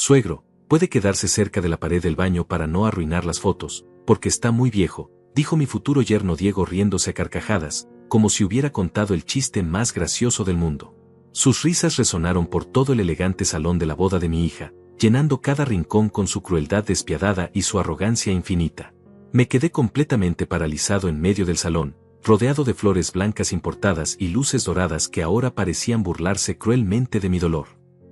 Suegro, puede quedarse cerca de la pared del baño para no arruinar las fotos, porque está muy viejo, dijo mi futuro yerno Diego riéndose a carcajadas, como si hubiera contado el chiste más gracioso del mundo. Sus risas resonaron por todo el elegante salón de la boda de mi hija, llenando cada rincón con su crueldad despiadada y su arrogancia infinita. Me quedé completamente paralizado en medio del salón, rodeado de flores blancas importadas y luces doradas que ahora parecían burlarse cruelmente de mi dolor.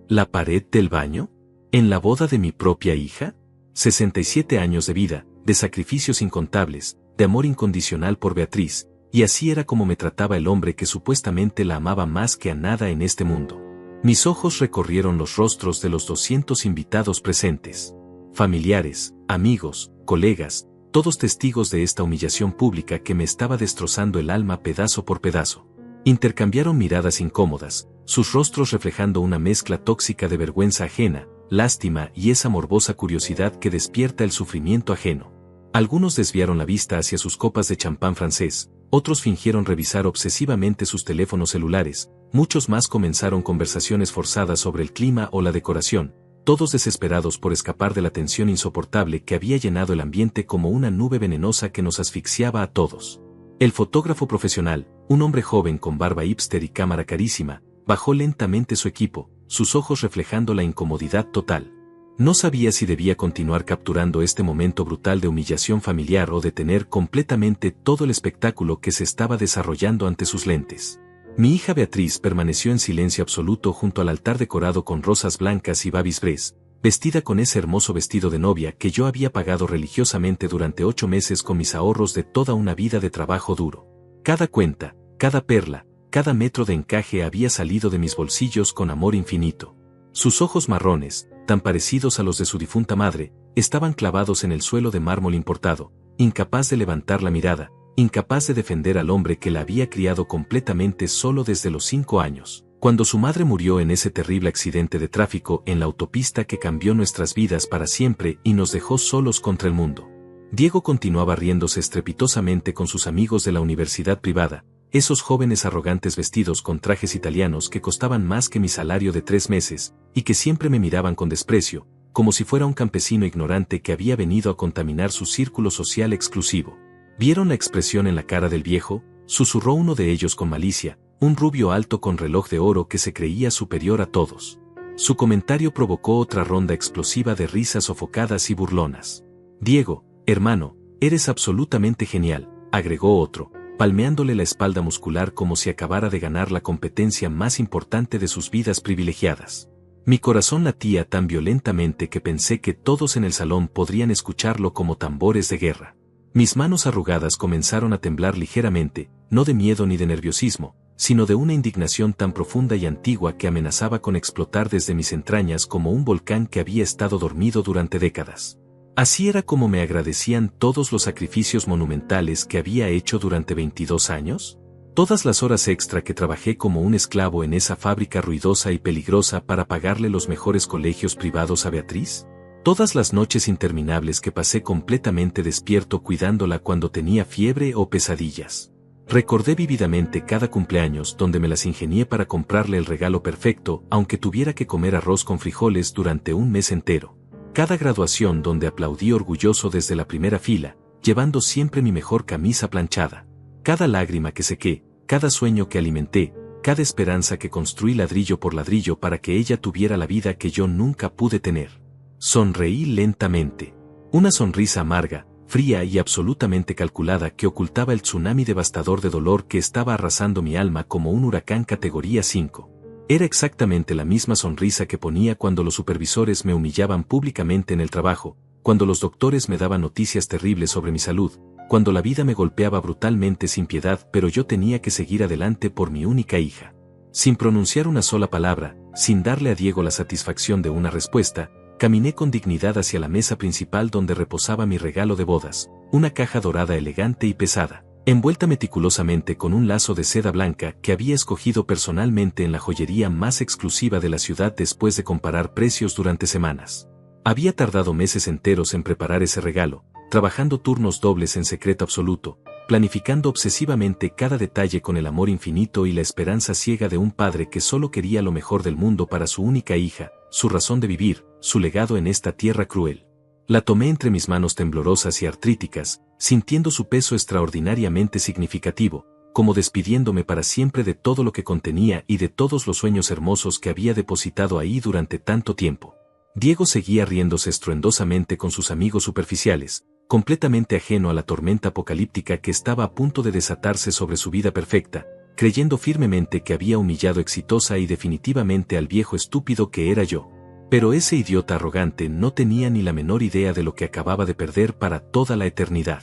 ¿La pared del baño? ¿En la boda de mi propia hija? 67 años de vida, de sacrificios incontables, de amor incondicional por Beatriz, y así era como me trataba el hombre que supuestamente la amaba más que a nada en este mundo. Mis ojos recorrieron los rostros de los 200 invitados presentes. Familiares, amigos, colegas, todos testigos de esta humillación pública que me estaba destrozando el alma pedazo por pedazo. Intercambiaron miradas incómodas, sus rostros reflejando una mezcla tóxica de vergüenza ajena, lástima y esa morbosa curiosidad que despierta el sufrimiento ajeno. Algunos desviaron la vista hacia sus copas de champán francés, otros fingieron revisar obsesivamente sus teléfonos celulares, muchos más comenzaron conversaciones forzadas sobre el clima o la decoración, todos desesperados por escapar de la tensión insoportable que había llenado el ambiente como una nube venenosa que nos asfixiaba a todos. El fotógrafo profesional, un hombre joven con barba hipster y cámara carísima, bajó lentamente su equipo, sus ojos reflejando la incomodidad total. No sabía si debía continuar capturando este momento brutal de humillación familiar o detener completamente todo el espectáculo que se estaba desarrollando ante sus lentes. Mi hija Beatriz permaneció en silencio absoluto junto al altar decorado con rosas blancas y babis brés, vestida con ese hermoso vestido de novia que yo había pagado religiosamente durante 8 meses con mis ahorros de toda una vida de trabajo duro. Cada cuenta, cada perla, cada metro de encaje había salido de mis bolsillos con amor infinito. Sus ojos marrones, tan parecidos a los de su difunta madre, estaban clavados en el suelo de mármol importado, incapaz de levantar la mirada, incapaz de defender al hombre que la había criado completamente solo desde los 5 años, cuando su madre murió en ese terrible accidente de tráfico en la autopista que cambió nuestras vidas para siempre y nos dejó solos contra el mundo. Diego continuaba riéndose estrepitosamente con sus amigos de la universidad privada, esos jóvenes arrogantes vestidos con trajes italianos que costaban más que mi salario de 3 meses, y que siempre me miraban con desprecio, como si fuera un campesino ignorante que había venido a contaminar su círculo social exclusivo. ¿Vieron la expresión en la cara del viejo? Susurró uno de ellos con malicia, un rubio alto con reloj de oro que se creía superior a todos. Su comentario provocó otra ronda explosiva de risas sofocadas y burlonas. Diego, hermano, eres absolutamente genial, agregó otro, palmeándole la espalda muscular como si acabara de ganar la competencia más importante de sus vidas privilegiadas. Mi corazón latía tan violentamente que pensé que todos en el salón podrían escucharlo como tambores de guerra. Mis manos arrugadas comenzaron a temblar ligeramente, no de miedo ni de nerviosismo, sino de una indignación tan profunda y antigua que amenazaba con explotar desde mis entrañas como un volcán que había estado dormido durante décadas. Así era como me agradecían todos los sacrificios monumentales que había hecho durante 22 años. Todas las horas extra que trabajé como un esclavo en esa fábrica ruidosa y peligrosa para pagarle los mejores colegios privados a Beatriz. Todas las noches interminables que pasé completamente despierto cuidándola cuando tenía fiebre o pesadillas. Recordé vívidamente cada cumpleaños donde me las ingenié para comprarle el regalo perfecto, aunque tuviera que comer arroz con frijoles durante un mes entero. Cada graduación donde aplaudí orgulloso desde la primera fila, llevando siempre mi mejor camisa planchada. Cada lágrima que sequé, cada sueño que alimenté, cada esperanza que construí ladrillo por ladrillo para que ella tuviera la vida que yo nunca pude tener. Sonreí lentamente. Una sonrisa amarga, fría y absolutamente calculada que ocultaba el tsunami devastador de dolor que estaba arrasando mi alma como un huracán categoría 5. Era exactamente la misma sonrisa que ponía cuando los supervisores me humillaban públicamente en el trabajo, cuando los doctores me daban noticias terribles sobre mi salud, cuando la vida me golpeaba brutalmente sin piedad, pero yo tenía que seguir adelante por mi única hija. Sin pronunciar una sola palabra, sin darle a Diego la satisfacción de una respuesta, caminé con dignidad hacia la mesa principal donde reposaba mi regalo de bodas, una caja dorada elegante y pesada, envuelta meticulosamente con un lazo de seda blanca que había escogido personalmente en la joyería más exclusiva de la ciudad después de comparar precios durante semanas. Había tardado meses enteros en preparar ese regalo, trabajando turnos dobles en secreto absoluto, planificando obsesivamente cada detalle con el amor infinito y la esperanza ciega de un padre que solo quería lo mejor del mundo para su única hija, su razón de vivir, su legado en esta tierra cruel. La tomé entre mis manos temblorosas y artríticas, sintiendo su peso extraordinariamente significativo, como despidiéndome para siempre de todo lo que contenía y de todos los sueños hermosos que había depositado ahí durante tanto tiempo. Diego seguía riéndose estruendosamente con sus amigos superficiales, completamente ajeno a la tormenta apocalíptica que estaba a punto de desatarse sobre su vida perfecta, creyendo firmemente que había humillado exitosa y definitivamente al viejo estúpido que era yo. Pero ese idiota arrogante no tenía ni la menor idea de lo que acababa de perder para toda la eternidad.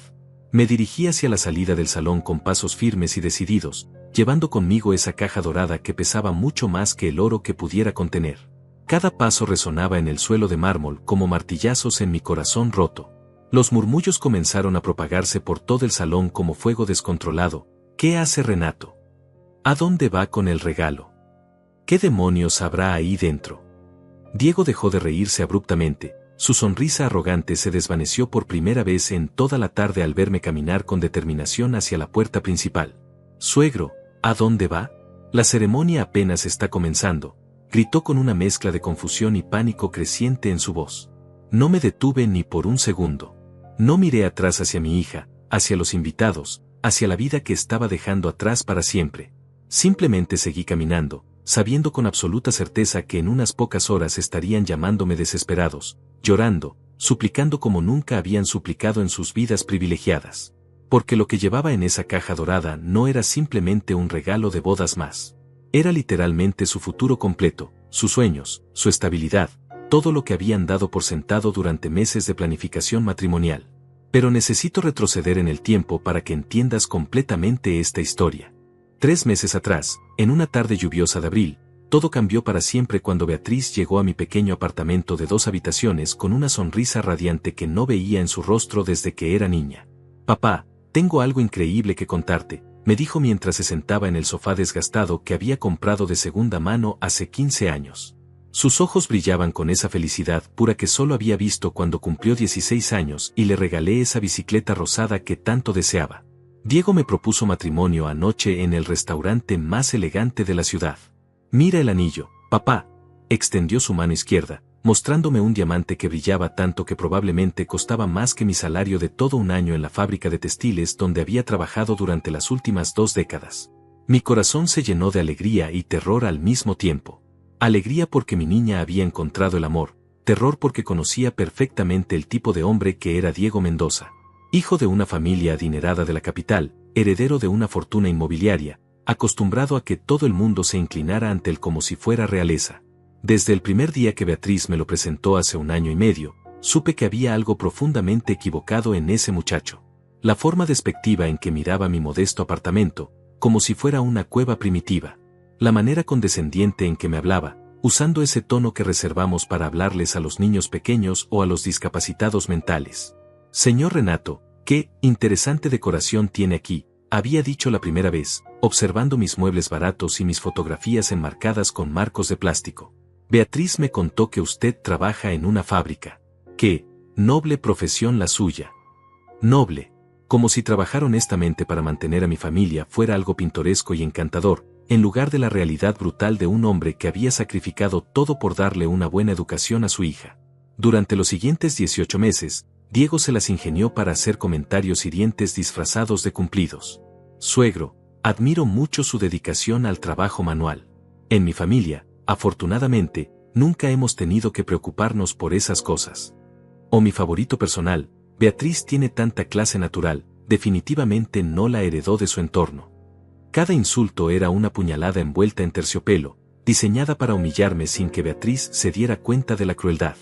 Me dirigí hacia la salida del salón con pasos firmes y decididos, llevando conmigo esa caja dorada que pesaba mucho más que el oro que pudiera contener. Cada paso resonaba en el suelo de mármol como martillazos en mi corazón roto. Los murmullos comenzaron a propagarse por todo el salón como fuego descontrolado. ¿Qué hace Renato? ¿A dónde va con el regalo? ¿Qué demonios habrá ahí dentro? Diego dejó de reírse abruptamente, su sonrisa arrogante se desvaneció por primera vez en toda la tarde al verme caminar con determinación hacia la puerta principal. Suegro, ¿a dónde va? La ceremonia apenas está comenzando, gritó con una mezcla de confusión y pánico creciente en su voz. No me detuve ni por un segundo. No miré atrás hacia mi hija, hacia los invitados, hacia la vida que estaba dejando atrás para siempre. Simplemente seguí caminando, sabiendo con absoluta certeza que en unas pocas horas estarían llamándome desesperados, llorando, suplicando como nunca habían suplicado en sus vidas privilegiadas. Porque lo que llevaba en esa caja dorada no era simplemente un regalo de bodas más. Era literalmente su futuro completo, sus sueños, su estabilidad, todo lo que habían dado por sentado durante meses de planificación matrimonial. Pero necesito retroceder en el tiempo para que entiendas completamente esta historia. 3 meses atrás, en una tarde lluviosa de abril, todo cambió para siempre cuando Beatriz llegó a mi pequeño apartamento de 2 habitaciones con una sonrisa radiante que no veía en su rostro desde que era niña. Papá, tengo algo increíble que contarte, me dijo mientras se sentaba en el sofá desgastado que había comprado de segunda mano hace 15 años. Sus ojos brillaban con esa felicidad pura que solo había visto cuando cumplió 16 años y le regalé esa bicicleta rosada que tanto deseaba. Diego me propuso matrimonio anoche en el restaurante más elegante de la ciudad. Mira el anillo, papá. Extendió su mano izquierda, mostrándome un diamante que brillaba tanto que probablemente costaba más que mi salario de todo un año en la fábrica de textiles donde había trabajado durante las últimas 2 décadas. Mi corazón se llenó de alegría y terror al mismo tiempo. Alegría porque mi niña había encontrado el amor, terror porque conocía perfectamente el tipo de hombre que era Diego Mendoza. Hijo de una familia adinerada de la capital, heredero de una fortuna inmobiliaria, acostumbrado a que todo el mundo se inclinara ante él como si fuera realeza. Desde el primer día que Beatriz me lo presentó hace 1 año y medio, supe que había algo profundamente equivocado en ese muchacho. La forma despectiva en que miraba mi modesto apartamento, como si fuera una cueva primitiva. La manera condescendiente en que me hablaba, usando ese tono que reservamos para hablarles a los niños pequeños o a los discapacitados mentales. Señor Renato, qué interesante decoración tiene aquí, había dicho la primera vez, observando mis muebles baratos y mis fotografías enmarcadas con marcos de plástico. Beatriz me contó que usted trabaja en una fábrica. Qué noble profesión la suya. Noble, como si trabajar honestamente para mantener a mi familia fuera algo pintoresco y encantador, en lugar de la realidad brutal de un hombre que había sacrificado todo por darle una buena educación a su hija. Durante los siguientes 18 meses, Diego se las ingenió para hacer comentarios hirientes disfrazados de cumplidos. Suegro, admiro mucho su dedicación al trabajo manual. En mi familia, afortunadamente, nunca hemos tenido que preocuparnos por esas cosas. O mi favorito personal, Beatriz tiene tanta clase natural, definitivamente no la heredó de su entorno. Cada insulto era una puñalada envuelta en terciopelo, diseñada para humillarme sin que Beatriz se diera cuenta de la crueldad.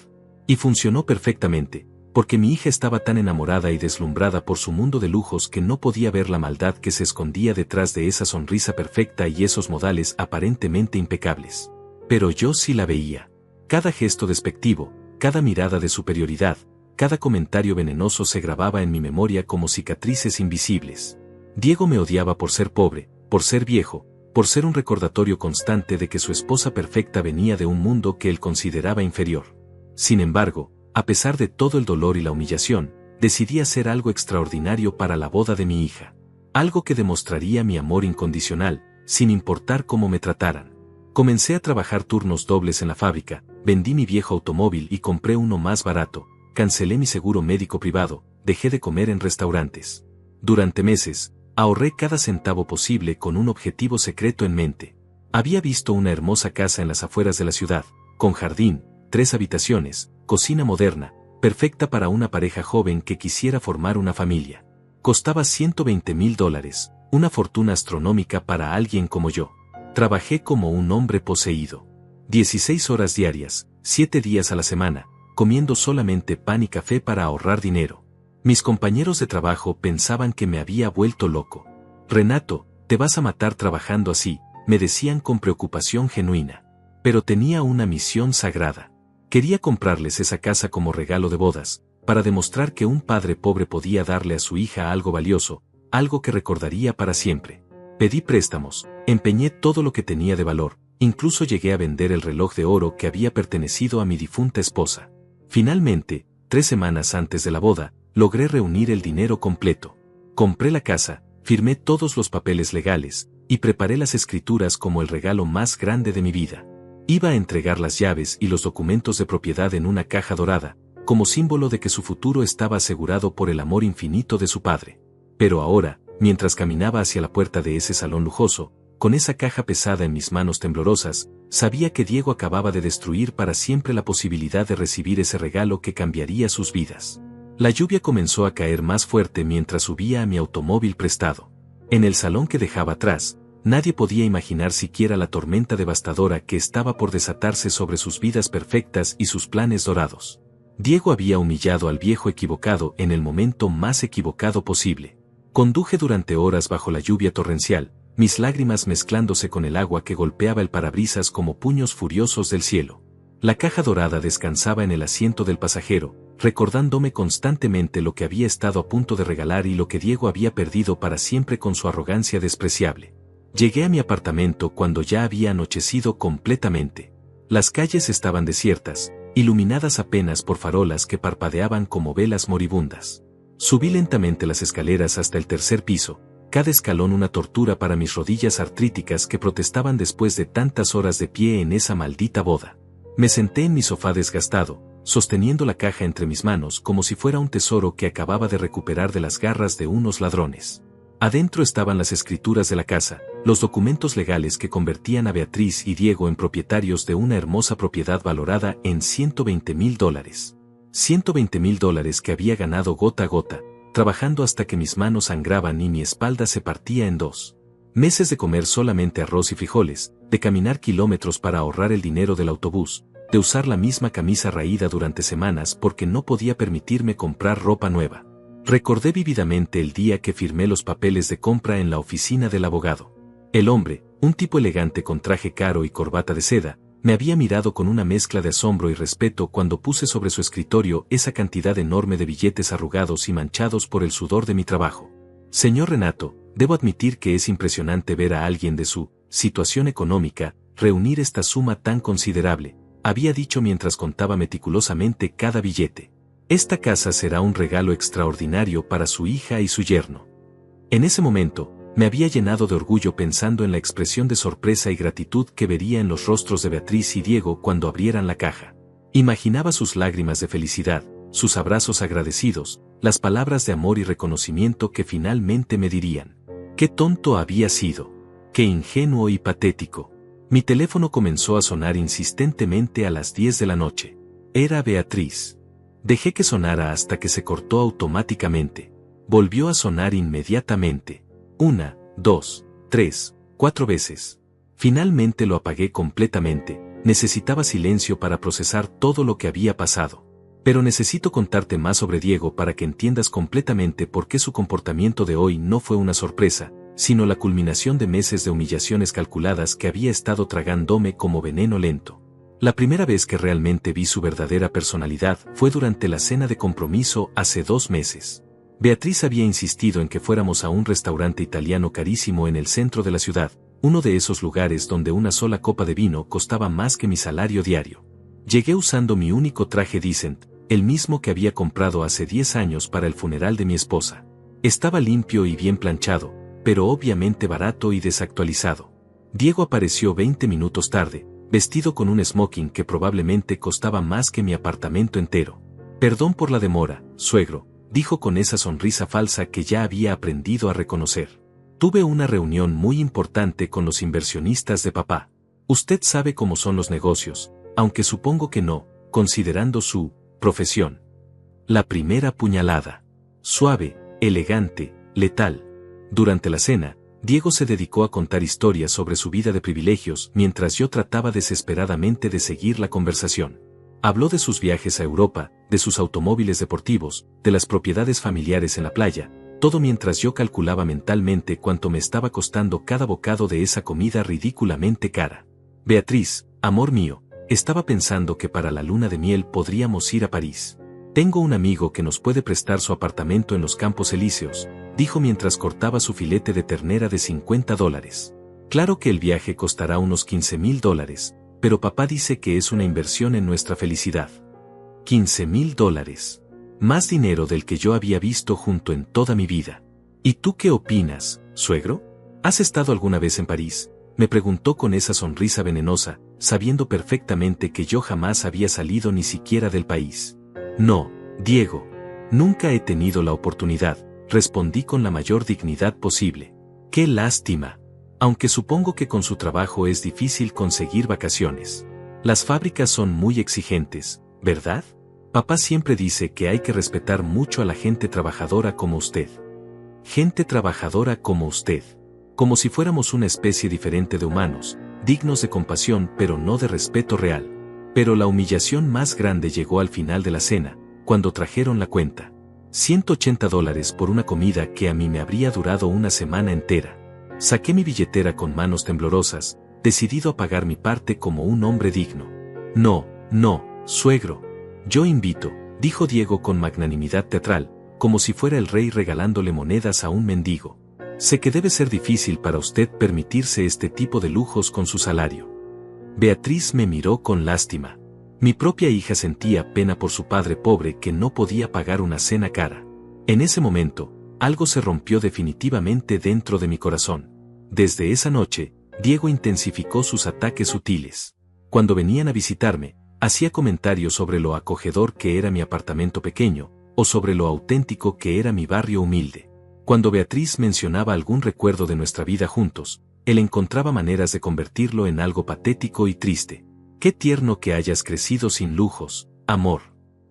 Y funcionó perfectamente, porque mi hija estaba tan enamorada y deslumbrada por su mundo de lujos que no podía ver la maldad que se escondía detrás de esa sonrisa perfecta y esos modales aparentemente impecables. Pero yo sí la veía. Cada gesto despectivo, cada mirada de superioridad, cada comentario venenoso se grababa en mi memoria como cicatrices invisibles. Diego me odiaba por ser pobre, por ser viejo, por ser un recordatorio constante de que su esposa perfecta venía de un mundo que él consideraba inferior. Sin embargo, a pesar de todo el dolor y la humillación, decidí hacer algo extraordinario para la boda de mi hija. Algo que demostraría mi amor incondicional, sin importar cómo me trataran. Comencé a trabajar turnos dobles en la fábrica, vendí mi viejo automóvil y compré uno más barato, cancelé mi seguro médico privado, dejé de comer en restaurantes. Durante meses, ahorré cada centavo posible con un objetivo secreto en mente. Había visto una hermosa casa en las afueras de la ciudad, con jardín, 3 habitaciones, cocina moderna, perfecta para una pareja joven que quisiera formar una familia. Costaba $120,000, una fortuna astronómica para alguien como yo. Trabajé como un hombre poseído. 16 horas diarias, 7 días a la semana, comiendo solamente pan y café para ahorrar dinero. Mis compañeros de trabajo pensaban que me había vuelto loco. Renato, te vas a matar trabajando así, me decían con preocupación genuina. Pero tenía una misión sagrada. Quería comprarles esa casa como regalo de bodas, para demostrar que un padre pobre podía darle a su hija algo valioso, algo que recordaría para siempre. Pedí préstamos, empeñé todo lo que tenía de valor, incluso llegué a vender el reloj de oro que había pertenecido a mi difunta esposa. Finalmente, 3 semanas antes de la boda, logré reunir el dinero completo. Compré la casa, firmé todos los papeles legales, y preparé las escrituras como el regalo más grande de mi vida. Iba a entregar las llaves y los documentos de propiedad en una caja dorada, como símbolo de que su futuro estaba asegurado por el amor infinito de su padre. Pero ahora, mientras caminaba hacia la puerta de ese salón lujoso, con esa caja pesada en mis manos temblorosas, sabía que Diego acababa de destruir para siempre la posibilidad de recibir ese regalo que cambiaría sus vidas. La lluvia comenzó a caer más fuerte mientras subía a mi automóvil prestado. En el salón que dejaba atrás, nadie podía imaginar siquiera la tormenta devastadora que estaba por desatarse sobre sus vidas perfectas y sus planes dorados. Diego había humillado al viejo equivocado en el momento más equivocado posible. Conduje durante horas bajo la lluvia torrencial, mis lágrimas mezclándose con el agua que golpeaba el parabrisas como puños furiosos del cielo. La caja dorada descansaba en el asiento del pasajero, recordándome constantemente lo que había estado a punto de regalar y lo que Diego había perdido para siempre con su arrogancia despreciable. Llegué a mi apartamento cuando ya había anochecido completamente. Las calles estaban desiertas, iluminadas apenas por farolas que parpadeaban como velas moribundas. Subí lentamente las escaleras hasta el 3er piso, cada escalón una tortura para mis rodillas artríticas que protestaban después de tantas horas de pie en esa maldita boda. Me senté en mi sofá desgastado, sosteniendo la caja entre mis manos como si fuera un tesoro que acababa de recuperar de las garras de unos ladrones. Adentro estaban las escrituras de la casa, los documentos legales que convertían a Beatriz y Diego en propietarios de una hermosa propiedad valorada en $120,000. $120,000 que había ganado gota a gota, trabajando hasta que mis manos sangraban y mi espalda se partía en 2. Meses de comer solamente arroz y frijoles, de caminar kilómetros para ahorrar el dinero del autobús, de usar la misma camisa raída durante semanas porque no podía permitirme comprar ropa nueva. Recordé vívidamente el día que firmé los papeles de compra en la oficina del abogado. El hombre, un tipo elegante con traje caro y corbata de seda, me había mirado con una mezcla de asombro y respeto cuando puse sobre su escritorio esa cantidad enorme de billetes arrugados y manchados por el sudor de mi trabajo. Señor Renato, debo admitir que es impresionante ver a alguien de su situación económica reunir esta suma tan considerable, había dicho mientras contaba meticulosamente cada billete. Esta casa será un regalo extraordinario para su hija y su yerno. En ese momento, me había llenado de orgullo pensando en la expresión de sorpresa y gratitud que vería en los rostros de Beatriz y Diego cuando abrieran la caja. Imaginaba sus lágrimas de felicidad, sus abrazos agradecidos, las palabras de amor y reconocimiento que finalmente me dirían. ¡Qué tonto había sido! ¡Qué ingenuo y patético! Mi teléfono comenzó a sonar insistentemente a las 10 de la noche. Era Beatriz. Dejé que sonara hasta que se cortó automáticamente. Volvió a sonar inmediatamente. 1, 2, 3, 4 veces. Finalmente lo apagué completamente. Necesitaba silencio para procesar todo lo que había pasado. Pero necesito contarte más sobre Diego para que entiendas completamente por qué su comportamiento de hoy no fue una sorpresa, sino la culminación de meses de humillaciones calculadas que había estado tragándome como veneno lento. La primera vez que realmente vi su verdadera personalidad fue durante la cena de compromiso hace 2 meses. Beatriz había insistido en que fuéramos a un restaurante italiano carísimo en el centro de la ciudad, uno de esos lugares donde una sola copa de vino costaba más que mi salario diario. Llegué usando mi único traje decent, el mismo que había comprado hace 10 años para el funeral de mi esposa. Estaba limpio y bien planchado, pero obviamente barato y desactualizado. Diego apareció 20 minutos tarde, vestido con un smoking que probablemente costaba más que mi apartamento entero. Perdón por la demora, suegro, dijo con esa sonrisa falsa que ya había aprendido a reconocer. Tuve una reunión muy importante con los inversionistas de papá. Usted sabe cómo son los negocios, aunque supongo que no, considerando su profesión. La primera puñalada. Suave, elegante, letal. Durante la cena, Diego se dedicó a contar historias sobre su vida de privilegios mientras yo trataba desesperadamente de seguir la conversación. Habló de sus viajes a Europa, de sus automóviles deportivos, de las propiedades familiares en la playa, todo mientras yo calculaba mentalmente cuánto me estaba costando cada bocado de esa comida ridículamente cara. Beatriz, amor mío, estaba pensando que para la luna de miel podríamos ir a París. Tengo un amigo que nos puede prestar su apartamento en los Campos Elíseos, dijo mientras cortaba su filete de ternera de $50. Claro que el viaje costará unos $15,000, pero papá dice que es una inversión en nuestra felicidad. $15,000. Más dinero del que yo había visto junto en toda mi vida. ¿Y tú qué opinas, suegro? ¿Has estado alguna vez en París? Me preguntó con esa sonrisa venenosa, sabiendo perfectamente que yo jamás había salido ni siquiera del país. No, Diego. Nunca he tenido la oportunidad, respondí con la mayor dignidad posible. ¡Qué lástima! Aunque supongo que con su trabajo es difícil conseguir vacaciones. Las fábricas son muy exigentes, ¿verdad? Papá siempre dice que hay que respetar mucho a la gente trabajadora como usted. Gente trabajadora como usted. Como si fuéramos una especie diferente de humanos, dignos de compasión pero no de respeto real. Pero la humillación más grande llegó al final de la cena, cuando trajeron la cuenta. $180 por una comida que a mí me habría durado una semana entera. Saqué mi billetera con manos temblorosas, decidido a pagar mi parte como un hombre digno. No, suegro. Yo invito, dijo Diego con magnanimidad teatral, como si fuera el rey regalándole monedas a un mendigo. Sé que debe ser difícil para usted permitirse este tipo de lujos con su salario. Beatriz me miró con lástima. Mi propia hija sentía pena por su padre pobre que no podía pagar una cena cara. En ese momento, algo se rompió definitivamente dentro de mi corazón. Desde esa noche, Diego intensificó sus ataques sutiles. Cuando venían a visitarme, hacía comentarios sobre lo acogedor que era mi apartamento pequeño, o sobre lo auténtico que era mi barrio humilde. Cuando Beatriz mencionaba algún recuerdo de nuestra vida juntos, él encontraba maneras de convertirlo en algo patético y triste. Qué tierno que hayas crecido sin lujos, amor.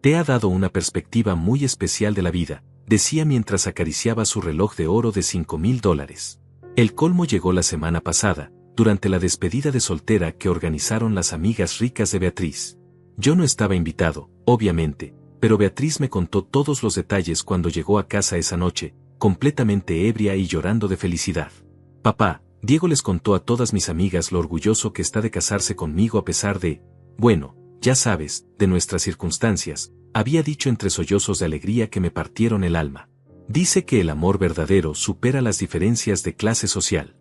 Te ha dado una perspectiva muy especial de la vida, decía mientras acariciaba su reloj de oro de $5,000. El colmo llegó la semana pasada, durante la despedida de soltera que organizaron las amigas ricas de Beatriz. Yo no estaba invitado, obviamente, pero Beatriz me contó todos los detalles cuando llegó a casa esa noche, completamente ebria y llorando de felicidad. Papá, Diego les contó a todas mis amigas lo orgulloso que está de casarse conmigo a pesar de, bueno, ya sabes, de nuestras circunstancias, había dicho entre sollozos de alegría que me partieron el alma. Dice que el amor verdadero supera las diferencias de clase social.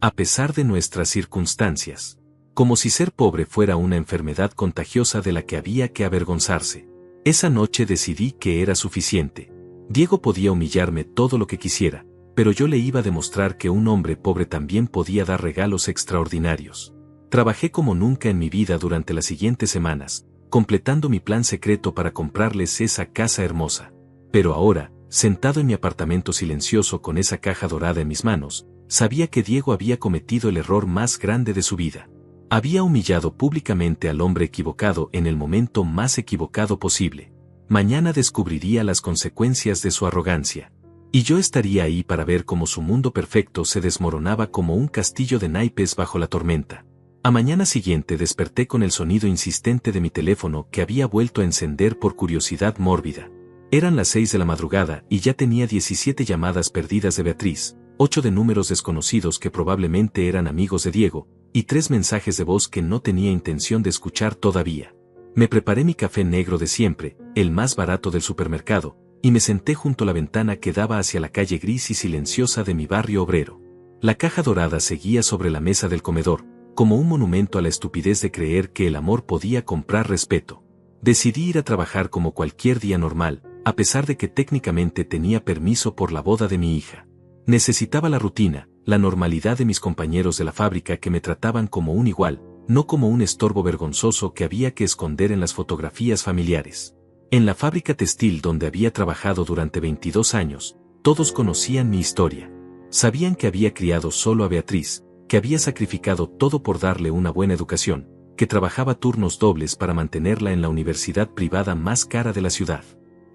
A pesar de nuestras circunstancias. Como si ser pobre fuera una enfermedad contagiosa de la que había que avergonzarse. Esa noche decidí que era suficiente. Diego podía humillarme todo lo que quisiera, pero yo le iba a demostrar que un hombre pobre también podía dar regalos extraordinarios. Trabajé como nunca en mi vida durante las siguientes semanas, completando mi plan secreto para comprarles esa casa hermosa. Pero ahora, sentado en mi apartamento silencioso con esa caja dorada en mis manos, sabía que Diego había cometido el error más grande de su vida. Había humillado públicamente al hombre equivocado en el momento más equivocado posible. Mañana descubriría las consecuencias de su arrogancia. Y yo estaría ahí para ver cómo su mundo perfecto se desmoronaba como un castillo de naipes bajo la tormenta. A mañana siguiente desperté con el sonido insistente de mi teléfono que había vuelto a encender por curiosidad mórbida. Eran las 6 de la madrugada y ya tenía 17 llamadas perdidas de Beatriz, 8 de números desconocidos que probablemente eran amigos de Diego, y 3 mensajes de voz que no tenía intención de escuchar todavía. Me preparé mi café negro de siempre, el más barato del supermercado, y me senté junto a la ventana que daba hacia la calle gris y silenciosa de mi barrio obrero. La caja dorada seguía sobre la mesa del comedor, como un monumento a la estupidez de creer que el amor podía comprar respeto. Decidí ir a trabajar como cualquier día normal, a pesar de que técnicamente tenía permiso por la boda de mi hija. Necesitaba la rutina, la normalidad de mis compañeros de la fábrica que me trataban como un igual, no como un estorbo vergonzoso que había que esconder en las fotografías familiares. En la fábrica textil donde había trabajado durante 22 años, todos conocían mi historia. Sabían que había criado solo a Beatriz, que había sacrificado todo por darle una buena educación, que trabajaba turnos dobles para mantenerla en la universidad privada más cara de la ciudad.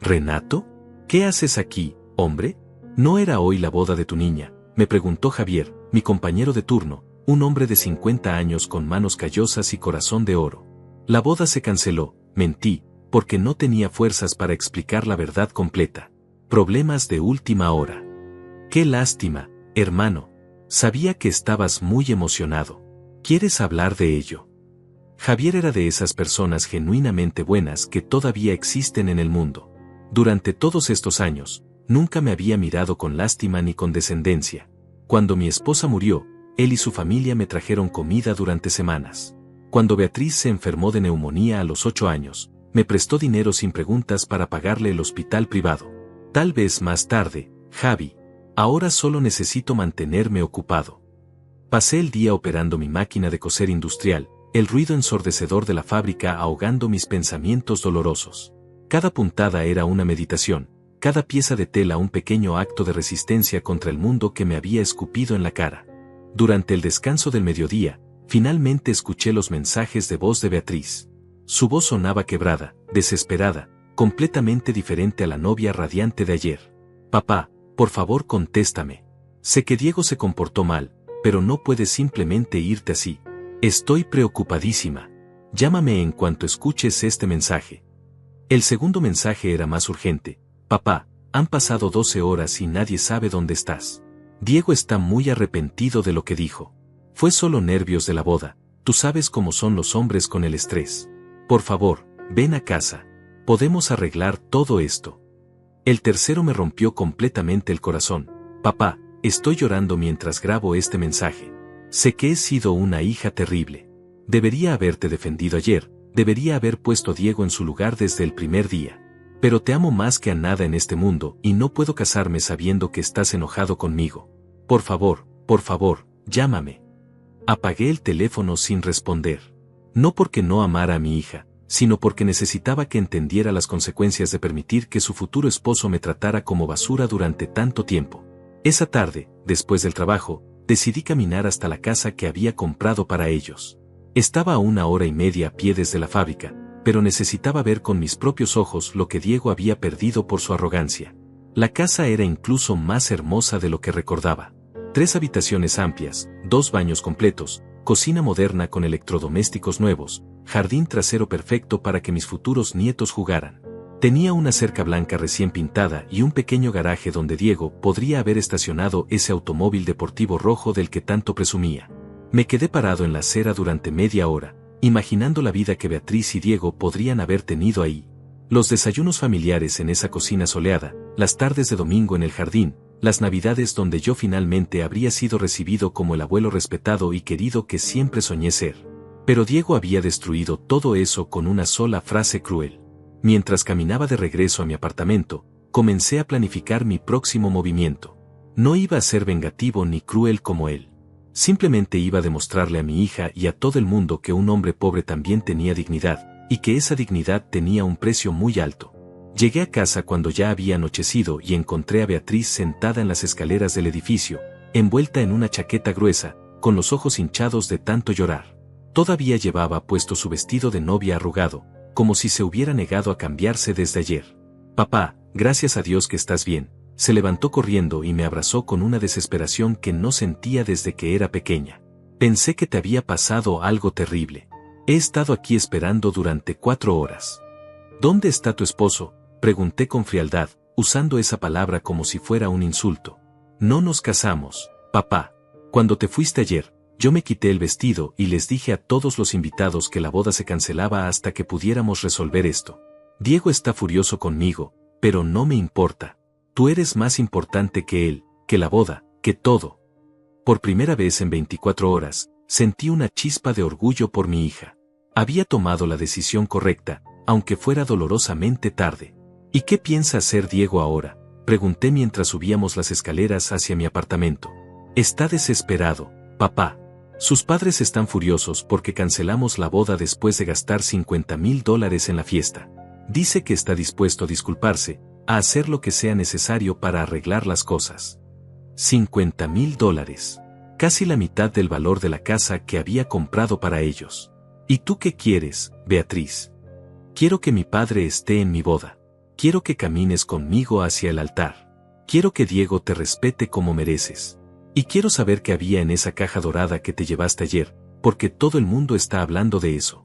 ¿Renato? ¿Qué haces aquí, hombre? ¿No era hoy la boda de tu niña?, me preguntó Javier, mi compañero de turno, un hombre de 50 años con manos callosas y corazón de oro. La boda se canceló, mentí, porque no tenía fuerzas para explicar la verdad completa. Problemas de última hora. Qué lástima, hermano. Sabía que estabas muy emocionado. ¿Quieres hablar de ello? Javier era de esas personas genuinamente buenas que todavía existen en el mundo. Durante todos estos años, nunca me había mirado con lástima ni condescendencia. Cuando mi esposa murió, él y su familia me trajeron comida durante semanas. Cuando Beatriz se enfermó de neumonía a los 8 años, me prestó dinero sin preguntas para pagarle el hospital privado. Tal vez más tarde, Javi. Ahora solo necesito mantenerme ocupado. Pasé el día operando mi máquina de coser industrial, el ruido ensordecedor de la fábrica ahogando mis pensamientos dolorosos. Cada puntada era una meditación, cada pieza de tela un pequeño acto de resistencia contra el mundo que me había escupido en la cara. Durante el descanso del mediodía, finalmente escuché los mensajes de voz de Beatriz. Su voz sonaba quebrada, desesperada, completamente diferente a la novia radiante de ayer. Papá, por favor contéstame. Sé que Diego se comportó mal, pero no puedes simplemente irte así. Estoy preocupadísima. Llámame en cuanto escuches este mensaje. El segundo mensaje era más urgente. Papá, han pasado 12 horas y nadie sabe dónde estás. Diego está muy arrepentido de lo que dijo. Fue solo nervios de la boda. Tú sabes cómo son los hombres con el estrés. Por favor, ven a casa. Podemos arreglar todo esto. El tercero me rompió completamente el corazón. Papá, estoy llorando mientras grabo este mensaje. Sé que he sido una hija terrible. Debería haberte defendido ayer, debería haber puesto a Diego en su lugar desde el primer día. Pero te amo más que a nada en este mundo y no puedo casarme sabiendo que estás enojado conmigo. Por favor, llámame. Apagué el teléfono sin responder. No porque no amara a mi hija, sino porque necesitaba que entendiera las consecuencias de permitir que su futuro esposo me tratara como basura durante tanto tiempo. Esa tarde, después del trabajo, decidí caminar hasta la casa que había comprado para ellos. Estaba a 1 hora y media a pie desde la fábrica, pero necesitaba ver con mis propios ojos lo que Diego había perdido por su arrogancia. La casa era incluso más hermosa de lo que recordaba. 3 habitaciones amplias, 2 baños completos, cocina moderna con electrodomésticos nuevos, jardín trasero perfecto para que mis futuros nietos jugaran. Tenía una cerca blanca recién pintada y un pequeño garaje donde Diego podría haber estacionado ese automóvil deportivo rojo del que tanto presumía. Me quedé parado en la acera durante media hora, imaginando la vida que Beatriz y Diego podrían haber tenido ahí. Los desayunos familiares en esa cocina soleada, las tardes de domingo en el jardín, las navidades donde yo finalmente habría sido recibido como el abuelo respetado y querido que siempre soñé ser. Pero Diego había destruido todo eso con una sola frase cruel. Mientras caminaba de regreso a mi apartamento, comencé a planificar mi próximo movimiento. No iba a ser vengativo ni cruel como él. Simplemente iba a demostrarle a mi hija y a todo el mundo que un hombre pobre también tenía dignidad, y que esa dignidad tenía un precio muy alto. Llegué a casa cuando ya había anochecido y encontré a Beatriz sentada en las escaleras del edificio, envuelta en una chaqueta gruesa, con los ojos hinchados de tanto llorar. Todavía llevaba puesto su vestido de novia arrugado, como si se hubiera negado a cambiarse desde ayer. Papá, gracias a Dios que estás bien. Se levantó corriendo y me abrazó con una desesperación que no sentía desde que era pequeña. Pensé que te había pasado algo terrible. He estado aquí esperando durante 4 horas. ¿Dónde está tu esposo?, pregunté con frialdad, usando esa palabra como si fuera un insulto. No nos casamos, papá. Cuando te fuiste ayer, yo me quité el vestido y les dije a todos los invitados que la boda se cancelaba hasta que pudiéramos resolver esto. Diego está furioso conmigo, pero no me importa. Tú eres más importante que él, que la boda, que todo. Por primera vez en 24 horas, sentí una chispa de orgullo por mi hija. Había tomado la decisión correcta, aunque fuera dolorosamente tarde. ¿Y qué piensa hacer Diego ahora?, pregunté mientras subíamos las escaleras hacia mi apartamento. Está desesperado, papá. Sus padres están furiosos porque cancelamos la boda después de gastar $50,000 en la fiesta. Dice que está dispuesto a disculparse, a hacer lo que sea necesario para arreglar las cosas. $50,000. Casi la mitad del valor de la casa que había comprado para ellos. ¿Y tú qué quieres, Beatriz? Quiero que mi padre esté en mi boda. Quiero que camines conmigo hacia el altar. Quiero que Diego te respete como mereces. Y quiero saber qué había en esa caja dorada que te llevaste ayer, porque todo el mundo está hablando de eso.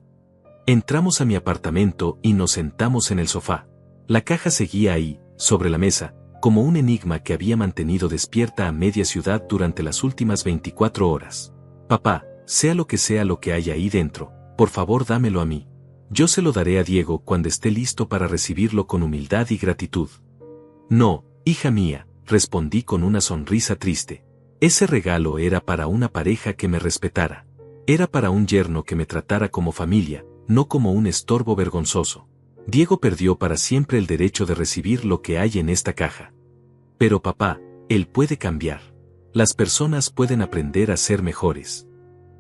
Entramos a mi apartamento y nos sentamos en el sofá. La caja seguía ahí, sobre la mesa, como un enigma que había mantenido despierta a media ciudad durante las últimas 24 horas. Papá, sea lo que haya ahí dentro, por favor dámelo a mí. Yo se lo daré a Diego cuando esté listo para recibirlo con humildad y gratitud. No, hija mía, respondí con una sonrisa triste. Ese regalo era para una pareja que me respetara. Era para un yerno que me tratara como familia, no como un estorbo vergonzoso. Diego perdió para siempre el derecho de recibir lo que hay en esta caja. Pero papá, él puede cambiar. Las personas pueden aprender a ser mejores.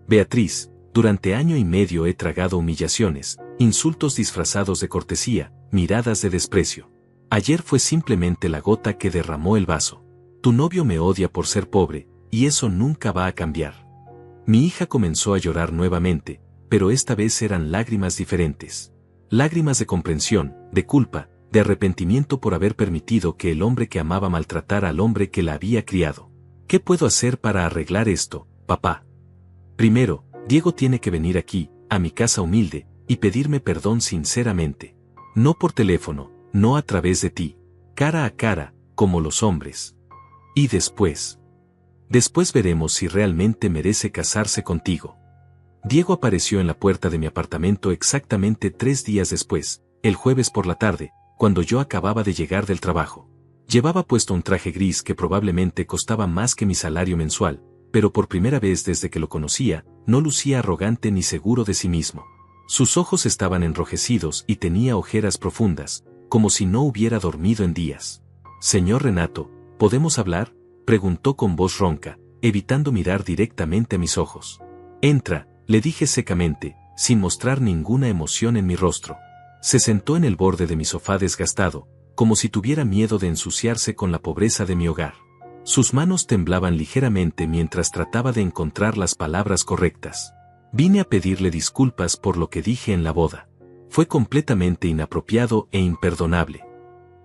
Beatriz, durante año y medio he tragado humillaciones, insultos disfrazados de cortesía, miradas de desprecio. Ayer fue simplemente la gota que derramó el vaso. Tu novio me odia por ser pobre, y eso nunca va a cambiar. Mi hija comenzó a llorar nuevamente, pero esta vez eran lágrimas diferentes. Lágrimas de comprensión, de culpa, de arrepentimiento por haber permitido que el hombre que amaba maltratara al hombre que la había criado. ¿Qué puedo hacer para arreglar esto, papá? Primero, Diego tiene que venir aquí, a mi casa humilde, y pedirme perdón sinceramente. No por teléfono, no a través de ti, cara a cara, como los hombres. Y después veremos si realmente merece casarse contigo. Diego apareció en la puerta de mi apartamento exactamente 3 días después, el jueves por la tarde, cuando yo acababa de llegar del trabajo. Llevaba puesto un traje gris que probablemente costaba más que mi salario mensual, pero por primera vez desde que lo conocía, no lucía arrogante ni seguro de sí mismo. Sus ojos estaban enrojecidos y tenía ojeras profundas, como si no hubiera dormido en días. Señor Renato, ¿podemos hablar?, preguntó con voz ronca, evitando mirar directamente a mis ojos. Entra, le dije secamente, sin mostrar ninguna emoción en mi rostro. Se sentó en el borde de mi sofá desgastado, como si tuviera miedo de ensuciarse con la pobreza de mi hogar. Sus manos temblaban ligeramente mientras trataba de encontrar las palabras correctas. Vine a pedirle disculpas por lo que dije en la boda. Fue completamente inapropiado e imperdonable.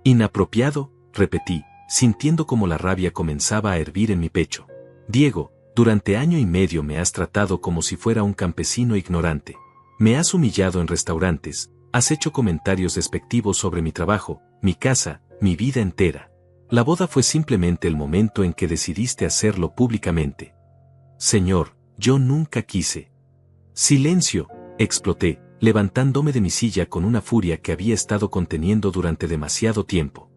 Inapropiado, repetí, sintiendo como la rabia comenzaba a hervir en mi pecho. Diego, durante año y medio me has tratado como si fuera un campesino ignorante. Me has humillado en restaurantes, has hecho comentarios despectivos sobre mi trabajo, mi casa, mi vida entera. La boda fue simplemente el momento en que decidiste hacerlo públicamente. Señor, yo nunca quise. Silencio, exploté, levantándome de mi silla con una furia que había estado conteniendo durante demasiado tiempo.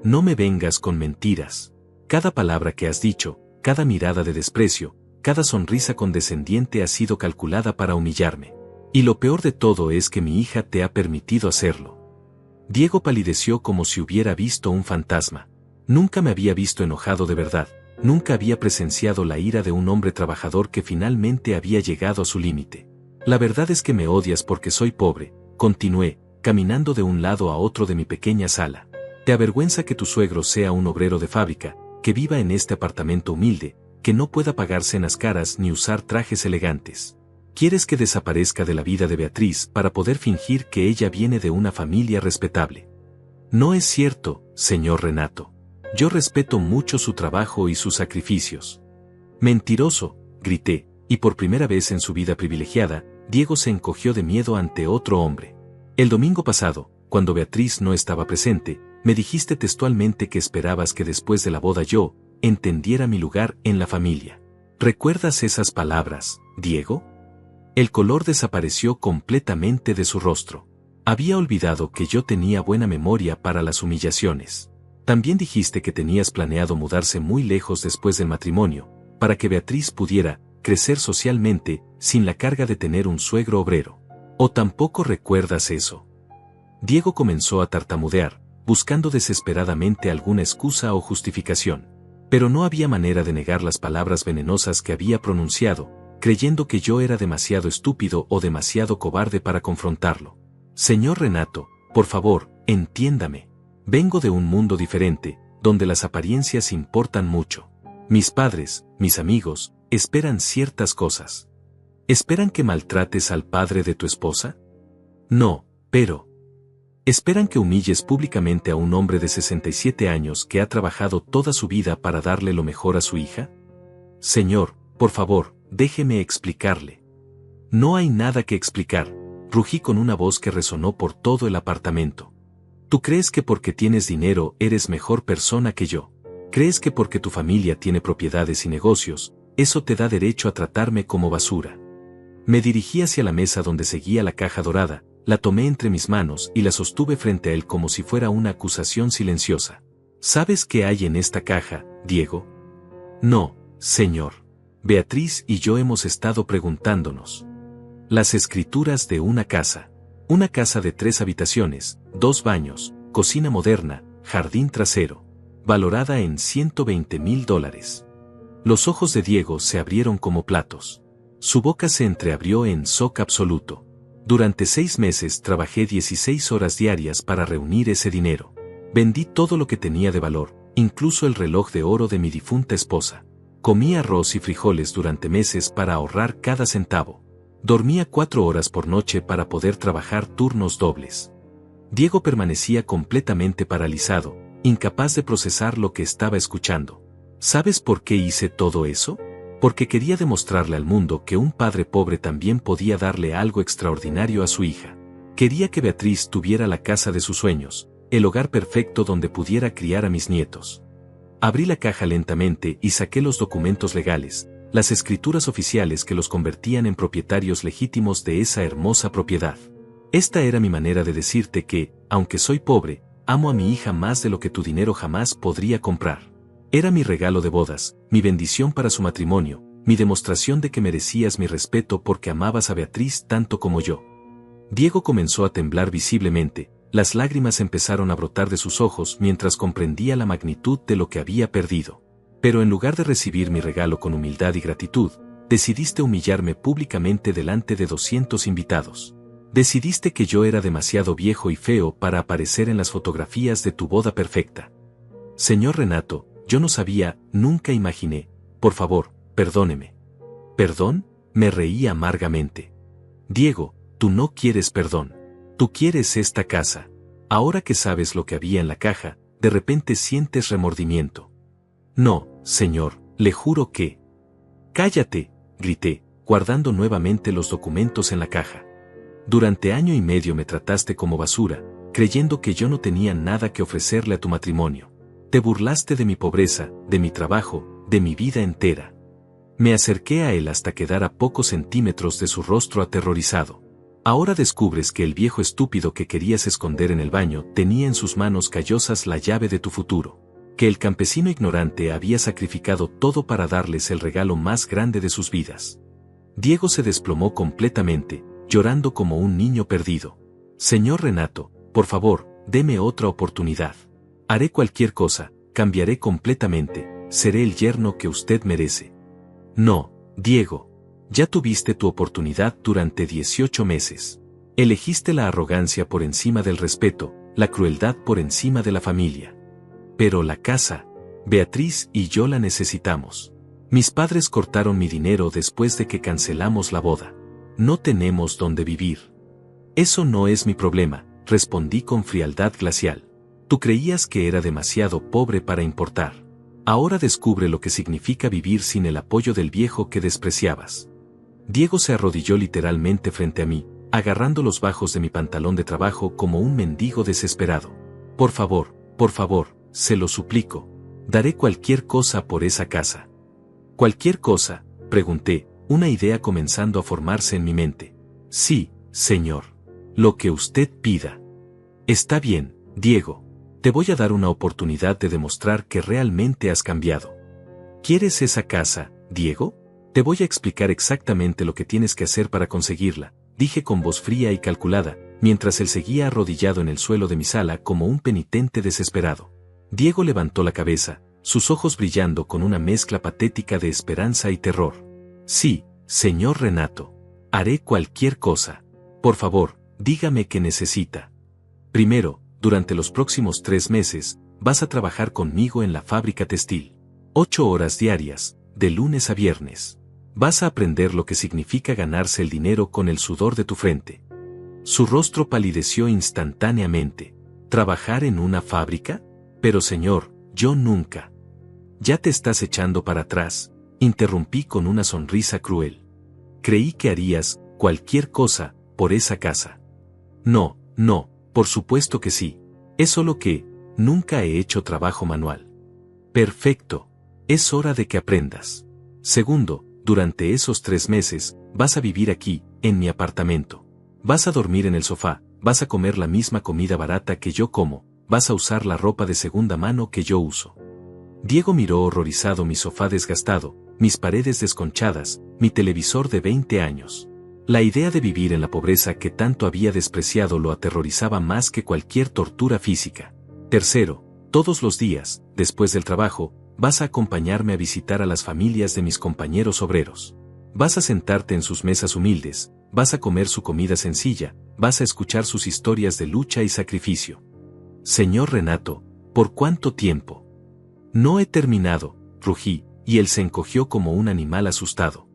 No me vengas con mentiras. Cada palabra que has dicho, cada mirada de desprecio, cada sonrisa condescendiente ha sido calculada para humillarme. Y lo peor de todo es que mi hija te ha permitido hacerlo. Diego palideció como si hubiera visto un fantasma. Nunca me había visto enojado de verdad, nunca había presenciado la ira de un hombre trabajador que finalmente había llegado a su límite. La verdad es que me odias porque soy pobre, continué, caminando de un lado a otro de mi pequeña sala. Te avergüenza que tu suegro sea un obrero de fábrica, que viva en este apartamento humilde, que no pueda pagarse cenas caras ni usar trajes elegantes. Quieres que desaparezca de la vida de Beatriz para poder fingir que ella viene de una familia respetable. No es cierto, señor Renato. Yo respeto mucho su trabajo y sus sacrificios. Mentiroso, grité, y por primera vez en su vida privilegiada, Diego se encogió de miedo ante otro hombre. El domingo pasado, cuando Beatriz no estaba presente, me dijiste textualmente que esperabas que después de la boda yo entendiera mi lugar en la familia. ¿Recuerdas esas palabras, Diego? El color desapareció completamente de su rostro. Había olvidado que yo tenía buena memoria para las humillaciones. También dijiste que tenías planeado mudarse muy lejos después del matrimonio, para que Beatriz pudiera crecer socialmente sin la carga de tener un suegro obrero. ¿O tampoco recuerdas eso? Diego comenzó a tartamudear, buscando desesperadamente alguna excusa o justificación. Pero no había manera de negar las palabras venenosas que había pronunciado, creyendo que yo era demasiado estúpido o demasiado cobarde para confrontarlo. Señor Renato, por favor, entiéndame. Vengo de un mundo diferente, donde las apariencias importan mucho. Mis padres, mis amigos, esperan ciertas cosas. ¿Esperan que maltrates al padre de tu esposa? No, pero... ¿Esperan que humilles públicamente a un hombre de 67 años que ha trabajado toda su vida para darle lo mejor a su hija? Señor, por favor, déjeme explicarle. No hay nada que explicar, rugí con una voz que resonó por todo el apartamento. ¿Tú crees que porque tienes dinero eres mejor persona que yo? ¿Crees que porque tu familia tiene propiedades y negocios, eso te da derecho a tratarme como basura? Me dirigí hacia la mesa donde seguía la caja dorada, la tomé entre mis manos y la sostuve frente a él como si fuera una acusación silenciosa. ¿Sabes qué hay en esta caja, Diego? No, señor. Beatriz y yo hemos estado preguntándonos. Las escrituras de una casa. Una casa de 3 habitaciones, 2 baños, cocina moderna, jardín trasero. Valorada en $120,000. Los ojos de Diego se abrieron como platos. Su boca se entreabrió en shock absoluto. Durante 6 meses trabajé 16 horas diarias para reunir ese dinero. Vendí todo lo que tenía de valor, incluso el reloj de oro de mi difunta esposa. Comí arroz y frijoles durante meses para ahorrar cada centavo. Dormía 4 horas por noche para poder trabajar turnos dobles. Diego permanecía completamente paralizado, incapaz de procesar lo que estaba escuchando. ¿Sabes por qué hice todo eso? Porque quería demostrarle al mundo que un padre pobre también podía darle algo extraordinario a su hija. Quería que Beatriz tuviera la casa de sus sueños, el hogar perfecto donde pudiera criar a mis nietos. Abrí la caja lentamente y saqué los documentos legales, las escrituras oficiales que los convertían en propietarios legítimos de esa hermosa propiedad. Esta era mi manera de decirte que, aunque soy pobre, amo a mi hija más de lo que tu dinero jamás podría comprar. Era mi regalo de bodas, mi bendición para su matrimonio, mi demostración de que merecías mi respeto porque amabas a Beatriz tanto como yo. Diego comenzó a temblar visiblemente, las lágrimas empezaron a brotar de sus ojos mientras comprendía la magnitud de lo que había perdido. Pero en lugar de recibir mi regalo con humildad y gratitud, decidiste humillarme públicamente delante de 200 invitados. Decidiste que yo era demasiado viejo y feo para aparecer en las fotografías de tu boda perfecta. Señor Renato, yo no sabía, nunca imaginé. Por favor, perdóneme. ¿Perdón? Me reí amargamente. Diego, tú no quieres perdón. Tú quieres esta casa. Ahora que sabes lo que había en la caja, de repente sientes remordimiento. No, señor, le juro que... ¡Cállate!, grité, guardando nuevamente los documentos en la caja. Durante 1 año y medio me trataste como basura, creyendo que yo no tenía nada que ofrecerle a tu matrimonio. Te burlaste de mi pobreza, de mi trabajo, de mi vida entera. Me acerqué a él hasta quedar a pocos centímetros de su rostro aterrorizado. Ahora descubres que el viejo estúpido que querías esconder en el baño tenía en sus manos callosas la llave de tu futuro. Que el campesino ignorante había sacrificado todo para darles el regalo más grande de sus vidas. Diego se desplomó completamente, llorando como un niño perdido. Señor Renato, por favor, deme otra oportunidad. Haré cualquier cosa, cambiaré completamente, seré el yerno que usted merece. No, Diego. Ya tuviste tu oportunidad durante 18 meses. Elegiste la arrogancia por encima del respeto, la crueldad por encima de la familia. Pero la casa, Beatriz y yo la necesitamos. Mis padres cortaron mi dinero después de que cancelamos la boda. No tenemos dónde vivir. Eso no es mi problema, respondí con frialdad glacial. Tú creías que era demasiado pobre para importar. Ahora descubre lo que significa vivir sin el apoyo del viejo que despreciabas. Diego se arrodilló literalmente frente a mí, agarrando los bajos de mi pantalón de trabajo como un mendigo desesperado. Por favor, se lo suplico. Daré cualquier cosa por esa casa. ¿Cualquier cosa?, pregunté, una idea comenzando a formarse en mi mente. Sí, señor. Lo que usted pida. Está bien, Diego. Te voy a dar una oportunidad de demostrar que realmente has cambiado. ¿Quieres esa casa, Diego? Te voy a explicar exactamente lo que tienes que hacer para conseguirla, dije con voz fría y calculada, mientras él seguía arrodillado en el suelo de mi sala como un penitente desesperado. Diego levantó la cabeza, sus ojos brillando con una mezcla patética de esperanza y terror. Sí, señor Renato. Haré cualquier cosa. Por favor, dígame qué necesita. Primero, durante los próximos 3 meses, vas a trabajar conmigo en la fábrica textil. 8 horas diarias, de lunes a viernes. Vas a aprender lo que significa ganarse el dinero con el sudor de tu frente. Su rostro palideció instantáneamente. ¿Trabajar en una fábrica? Pero señor, yo nunca. Ya te estás echando para atrás, interrumpí con una sonrisa cruel. Creí que harías cualquier cosa por esa casa. No, no, por supuesto que sí. Es solo que nunca he hecho trabajo manual. Perfecto. Es hora de que aprendas. Segundo, durante esos 3 meses, vas a vivir aquí, en mi apartamento. Vas a dormir en el sofá, vas a comer la misma comida barata que yo como, vas a usar la ropa de segunda mano que yo uso. Diego miró horrorizado mi sofá desgastado, mis paredes desconchadas, mi televisor de 20 años. La idea de vivir en la pobreza que tanto había despreciado lo aterrorizaba más que cualquier tortura física. Tercero, todos los días, después del trabajo, vas a acompañarme a visitar a las familias de mis compañeros obreros. Vas a sentarte en sus mesas humildes, vas a comer su comida sencilla, vas a escuchar sus historias de lucha y sacrificio. Señor Renato, ¿por cuánto tiempo? No he terminado, rugí, y él se encogió como un animal asustado.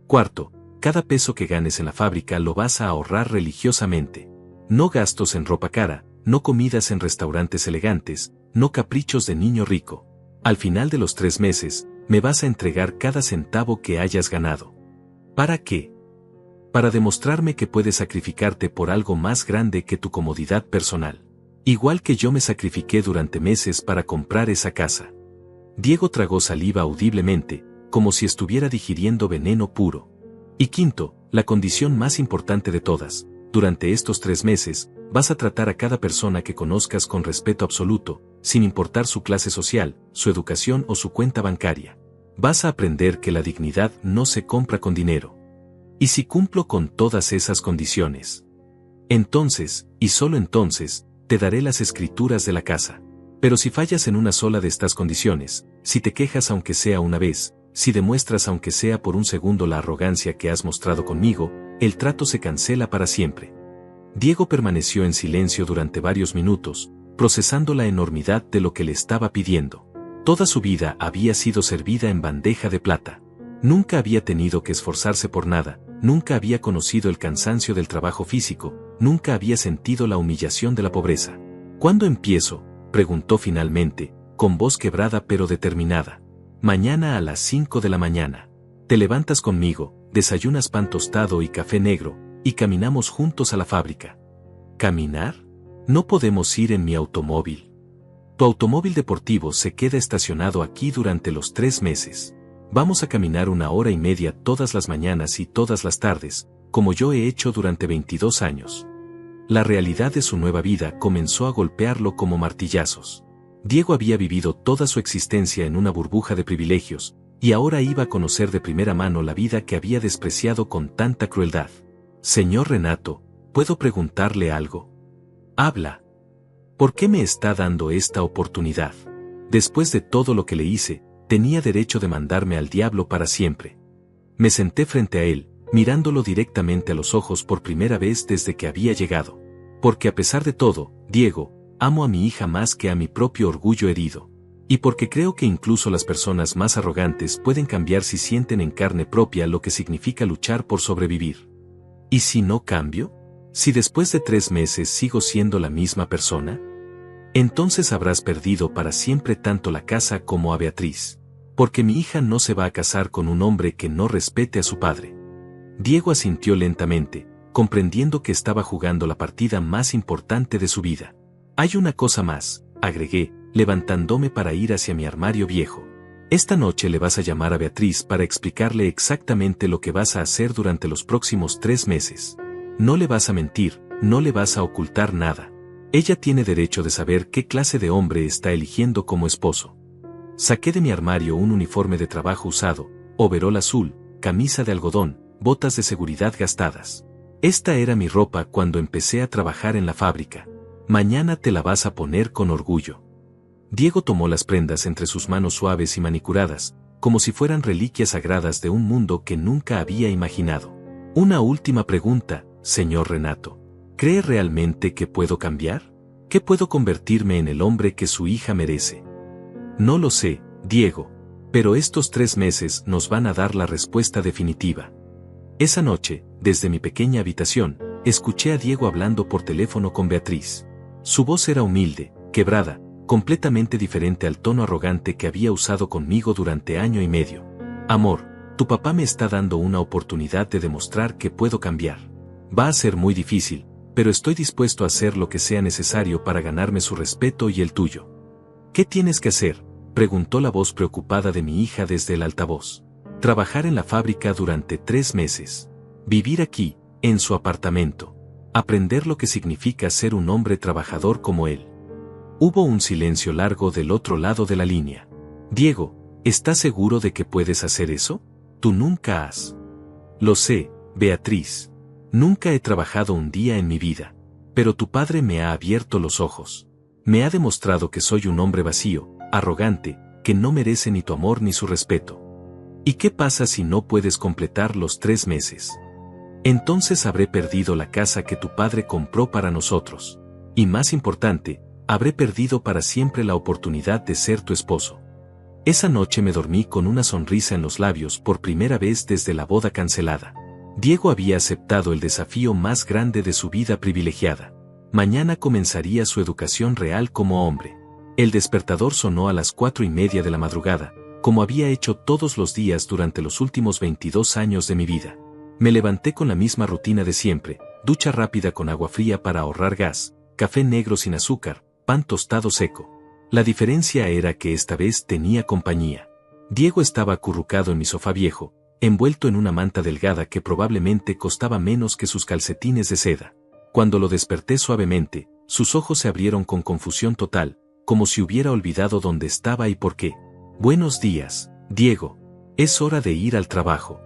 Cuarto, cada peso que ganes en la fábrica lo vas a ahorrar religiosamente. No gastos en ropa cara, no comidas en restaurantes elegantes, no caprichos de niño rico. Al final de los 3 meses, me vas a entregar cada centavo que hayas ganado. ¿Para qué? Para demostrarme que puedes sacrificarte por algo más grande que tu comodidad personal. Igual que yo me sacrifiqué durante meses para comprar esa casa. Diego tragó saliva audiblemente, como si estuviera digiriendo veneno puro. Y quinto, la condición más importante de todas, durante estos 3 meses, vas a tratar a cada persona que conozcas con respeto absoluto, sin importar su clase social, su educación o su cuenta bancaria. Vas a aprender que la dignidad no se compra con dinero. ¿Y si cumplo con todas esas condiciones? Entonces, y solo entonces, te daré las escrituras de la casa. Pero si fallas en una sola de estas condiciones, si te quejas aunque sea una vez, si demuestras aunque sea por un segundo la arrogancia que has mostrado conmigo, el trato se cancela para siempre. Diego permaneció en silencio durante varios minutos, procesando la enormidad de lo que le estaba pidiendo. Toda su vida había sido servida en bandeja de plata. Nunca había tenido que esforzarse por nada, nunca había conocido el cansancio del trabajo físico, nunca había sentido la humillación de la pobreza. ¿Cuándo empiezo?, preguntó finalmente, con voz quebrada pero determinada. Mañana a las 5 de la mañana. Te levantas conmigo, desayunas pan tostado y café negro, y caminamos juntos a la fábrica. ¿Caminar? No podemos ir en mi automóvil. Tu automóvil deportivo se queda estacionado aquí durante los 3 meses. Vamos a caminar 1 hora y media todas las mañanas y todas las tardes, como yo he hecho durante 22 años. La realidad de su nueva vida comenzó a golpearlo como martillazos. Diego había vivido toda su existencia en una burbuja de privilegios, y ahora iba a conocer de primera mano la vida que había despreciado con tanta crueldad. Señor Renato, ¿puedo preguntarle algo? Habla. ¿Por qué me está dando esta oportunidad? Después de todo lo que le hice, tenía derecho de mandarme al diablo para siempre. Me senté frente a él, mirándolo directamente a los ojos por primera vez desde que había llegado. Porque a pesar de todo, Diego, amo a mi hija más que a mi propio orgullo herido. Y porque creo que incluso las personas más arrogantes pueden cambiar si sienten en carne propia lo que significa luchar por sobrevivir. ¿Y si no cambio? ¿Si después de 3 meses sigo siendo la misma persona? Entonces habrás perdido para siempre tanto la casa como a Beatriz. Porque mi hija no se va a casar con un hombre que no respete a su padre. Diego asintió lentamente, comprendiendo que estaba jugando la partida más importante de su vida. Hay una cosa más, agregué, levantándome para ir hacia mi armario viejo. Esta noche le vas a llamar a Beatriz para explicarle exactamente lo que vas a hacer durante los próximos 3 meses. No le vas a mentir, no le vas a ocultar nada. Ella tiene derecho de saber qué clase de hombre está eligiendo como esposo. Saqué de mi armario un uniforme de trabajo usado, overol azul, camisa de algodón, botas de seguridad gastadas. Esta era mi ropa cuando empecé a trabajar en la fábrica. Mañana te la vas a poner con orgullo. Diego tomó las prendas entre sus manos suaves y manicuradas, como si fueran reliquias sagradas de un mundo que nunca había imaginado. Una última pregunta, señor Renato. ¿Cree realmente que puedo cambiar? ¿Que puedo convertirme en el hombre que su hija merece? No lo sé, Diego, pero estos 3 meses nos van a dar la respuesta definitiva. Esa noche, desde mi pequeña habitación, escuché a Diego hablando por teléfono con Beatriz. Su voz era humilde, quebrada, completamente diferente al tono arrogante que había usado conmigo durante año y medio. Amor, tu papá me está dando una oportunidad de demostrar que puedo cambiar. Va a ser muy difícil, pero estoy dispuesto a hacer lo que sea necesario para ganarme su respeto y el tuyo. ¿Qué tienes que hacer?, preguntó la voz preocupada de mi hija desde el altavoz. Trabajar en la fábrica durante 3 meses. Vivir aquí, en su apartamento. Aprender lo que significa ser un hombre trabajador como él. Hubo un silencio largo del otro lado de la línea. Diego, ¿estás seguro de que puedes hacer eso? Tú nunca has. Lo sé, Beatriz. Nunca he trabajado un día en mi vida. Pero tu padre me ha abierto los ojos. Me ha demostrado que soy un hombre vacío, arrogante, que no merece ni tu amor ni su respeto. ¿Y qué pasa si no puedes completar los 3 meses? Entonces habré perdido la casa que tu padre compró para nosotros. Y más importante, habré perdido para siempre la oportunidad de ser tu esposo. Esa noche me dormí con una sonrisa en los labios por primera vez desde la boda cancelada. Diego había aceptado el desafío más grande de su vida privilegiada. Mañana comenzaría su educación real como hombre. El despertador sonó a las 4:30 de la madrugada, como había hecho todos los días durante los últimos 22 años de mi vida. Me levanté con la misma rutina de siempre, ducha rápida con agua fría para ahorrar gas, café negro sin azúcar, pan tostado seco. La diferencia era que esta vez tenía compañía. Diego estaba acurrucado en mi sofá viejo, envuelto en una manta delgada que probablemente costaba menos que sus calcetines de seda. Cuando lo desperté suavemente, sus ojos se abrieron con confusión total, como si hubiera olvidado dónde estaba y por qué. Buenos días, Diego. Es hora de ir al trabajo.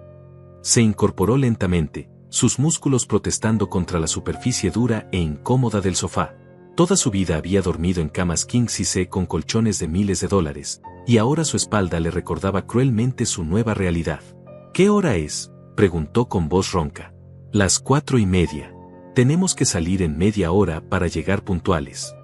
Se incorporó lentamente, sus músculos protestando contra la superficie dura e incómoda del sofá. Toda su vida había dormido en camas king size con colchones de miles de dólares, y ahora su espalda le recordaba cruelmente su nueva realidad. ¿Qué hora es?, preguntó con voz ronca. Las 4:30. Tenemos que salir en media hora para llegar puntuales.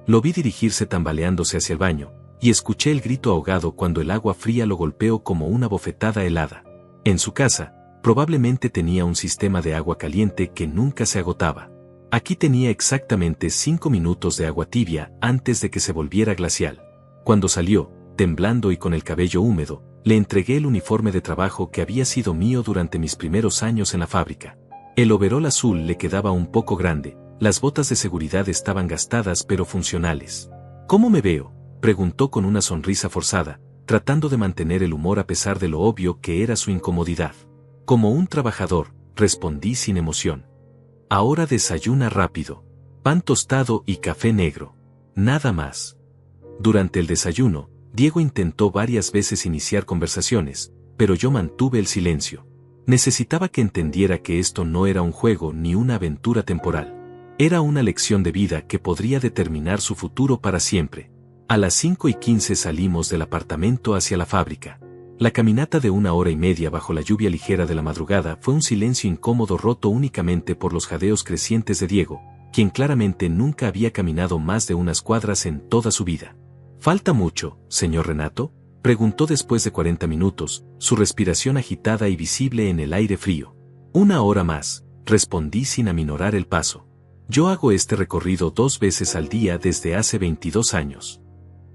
Lo vi dirigirse tambaleándose hacia el baño, y escuché el grito ahogado cuando el agua fría lo golpeó como una bofetada helada. En su casa, probablemente tenía un sistema de agua caliente que nunca se agotaba. Aquí tenía exactamente 5 minutos de agua tibia antes de que se volviera glacial. Cuando salió, temblando y con el cabello húmedo, le entregué el uniforme de trabajo que había sido mío durante mis primeros años en la fábrica. El overol azul le quedaba un poco grande, las botas de seguridad estaban gastadas pero funcionales. ¿Cómo me veo?, preguntó con una sonrisa forzada, tratando de mantener el humor a pesar de lo obvio que era su incomodidad. Como un trabajador, respondí sin emoción. Ahora desayuna rápido. Pan tostado y café negro. Nada más. Durante el desayuno, Diego intentó varias veces iniciar conversaciones, pero yo mantuve el silencio. Necesitaba que entendiera que esto no era un juego ni una aventura temporal. Era una lección de vida que podría determinar su futuro para siempre. A las 5:15 salimos del apartamento hacia la fábrica. La caminata de 1 hora y media bajo la lluvia ligera de la madrugada fue un silencio incómodo roto únicamente por los jadeos crecientes de Diego, quien claramente nunca había caminado más de unas cuadras en toda su vida. ¿Falta mucho, señor Renato?, preguntó después de 40 minutos, su respiración agitada y visible en el aire frío. 1 hora más, respondí sin aminorar el paso. Yo hago este recorrido 2 veces al día desde hace 22 años.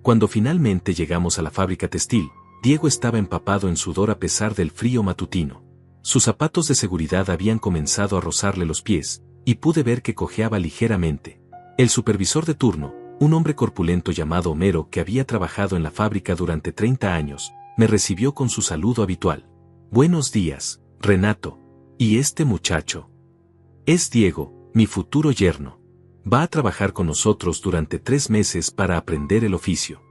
Cuando finalmente llegamos a la fábrica textil, Diego estaba empapado en sudor a pesar del frío matutino. Sus zapatos de seguridad habían comenzado a rozarle los pies, y pude ver que cojeaba ligeramente. El supervisor de turno, un hombre corpulento llamado Homero que había trabajado en la fábrica durante 30 años, me recibió con su saludo habitual. Buenos días, Renato. ¿Y este muchacho? Es Diego, mi futuro yerno. Va a trabajar con nosotros durante 3 meses para aprender el oficio.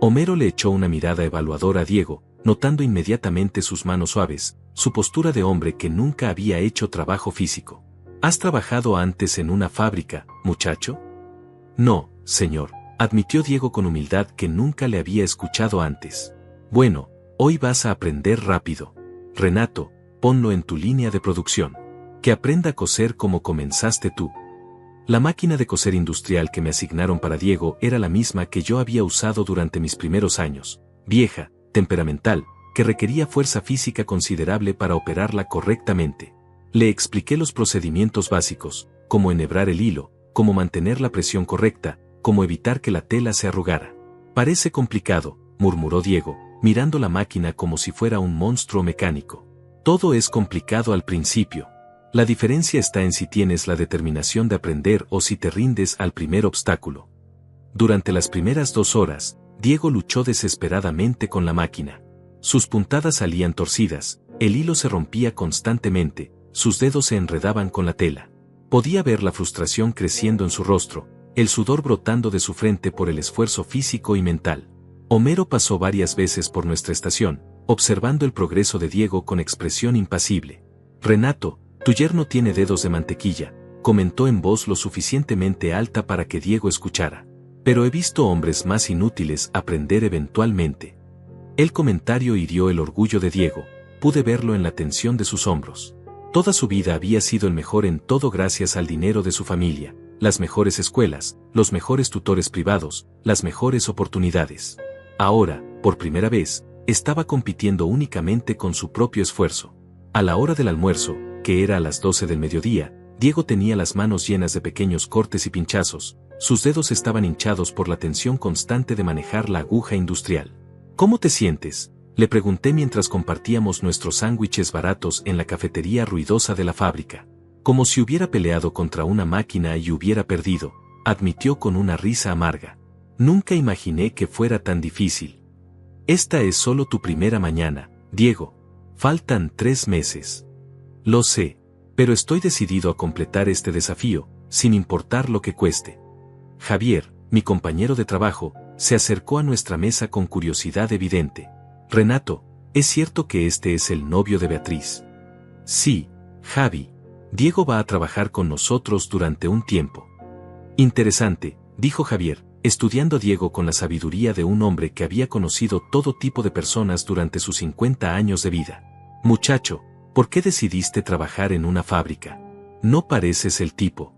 Homero le echó una mirada evaluadora a Diego, notando inmediatamente sus manos suaves, su postura de hombre que nunca había hecho trabajo físico. ¿Has trabajado antes en una fábrica, muchacho? No, señor, admitió Diego con humildad que nunca le había escuchado antes. Bueno, hoy vas a aprender rápido. Renato, ponlo en tu línea de producción. Que aprenda a coser como comenzaste tú. La máquina de coser industrial que me asignaron para Diego era la misma que yo había usado durante mis primeros años, vieja, temperamental, que requería fuerza física considerable para operarla correctamente. Le expliqué los procedimientos básicos, cómo enhebrar el hilo, cómo mantener la presión correcta, cómo evitar que la tela se arrugara. Parece complicado, murmuró Diego, mirando la máquina como si fuera un monstruo mecánico. Todo es complicado al principio. La diferencia está en si tienes la determinación de aprender o si te rindes al primer obstáculo. Durante las primeras 2 horas, Diego luchó desesperadamente con la máquina. Sus puntadas salían torcidas, el hilo se rompía constantemente, sus dedos se enredaban con la tela. Podía ver la frustración creciendo en su rostro, el sudor brotando de su frente por el esfuerzo físico y mental. Homero pasó varias veces por nuestra estación, observando el progreso de Diego con expresión impasible. Renato, tu yerno tiene dedos de mantequilla, comentó en voz lo suficientemente alta para que Diego escuchara. Pero he visto hombres más inútiles aprender eventualmente. El comentario hirió el orgullo de Diego, pude verlo en la tensión de sus hombros. Toda su vida había sido el mejor en todo gracias al dinero de su familia, las mejores escuelas, los mejores tutores privados, las mejores oportunidades. Ahora, por primera vez, estaba compitiendo únicamente con su propio esfuerzo. A la hora del almuerzo, que era a las 12 del mediodía, Diego tenía las manos llenas de pequeños cortes y pinchazos, sus dedos estaban hinchados por la tensión constante de manejar la aguja industrial. ¿Cómo te sientes?, le pregunté mientras compartíamos nuestros sándwiches baratos en la cafetería ruidosa de la fábrica. Como si hubiera peleado contra una máquina y hubiera perdido, admitió con una risa amarga. Nunca imaginé que fuera tan difícil. Esta es solo tu primera mañana, Diego. Faltan 3 meses. Lo sé, pero estoy decidido a completar este desafío, sin importar lo que cueste. Javier, mi compañero de trabajo, se acercó a nuestra mesa con curiosidad evidente. Renato, ¿es cierto que este es el novio de Beatriz? Sí, Javi. Diego va a trabajar con nosotros durante un tiempo. Interesante, dijo Javier, estudiando a Diego con la sabiduría de un hombre que había conocido todo tipo de personas durante sus 50 años de vida. Muchacho, ¿por qué decidiste trabajar en una fábrica? No pareces el tipo.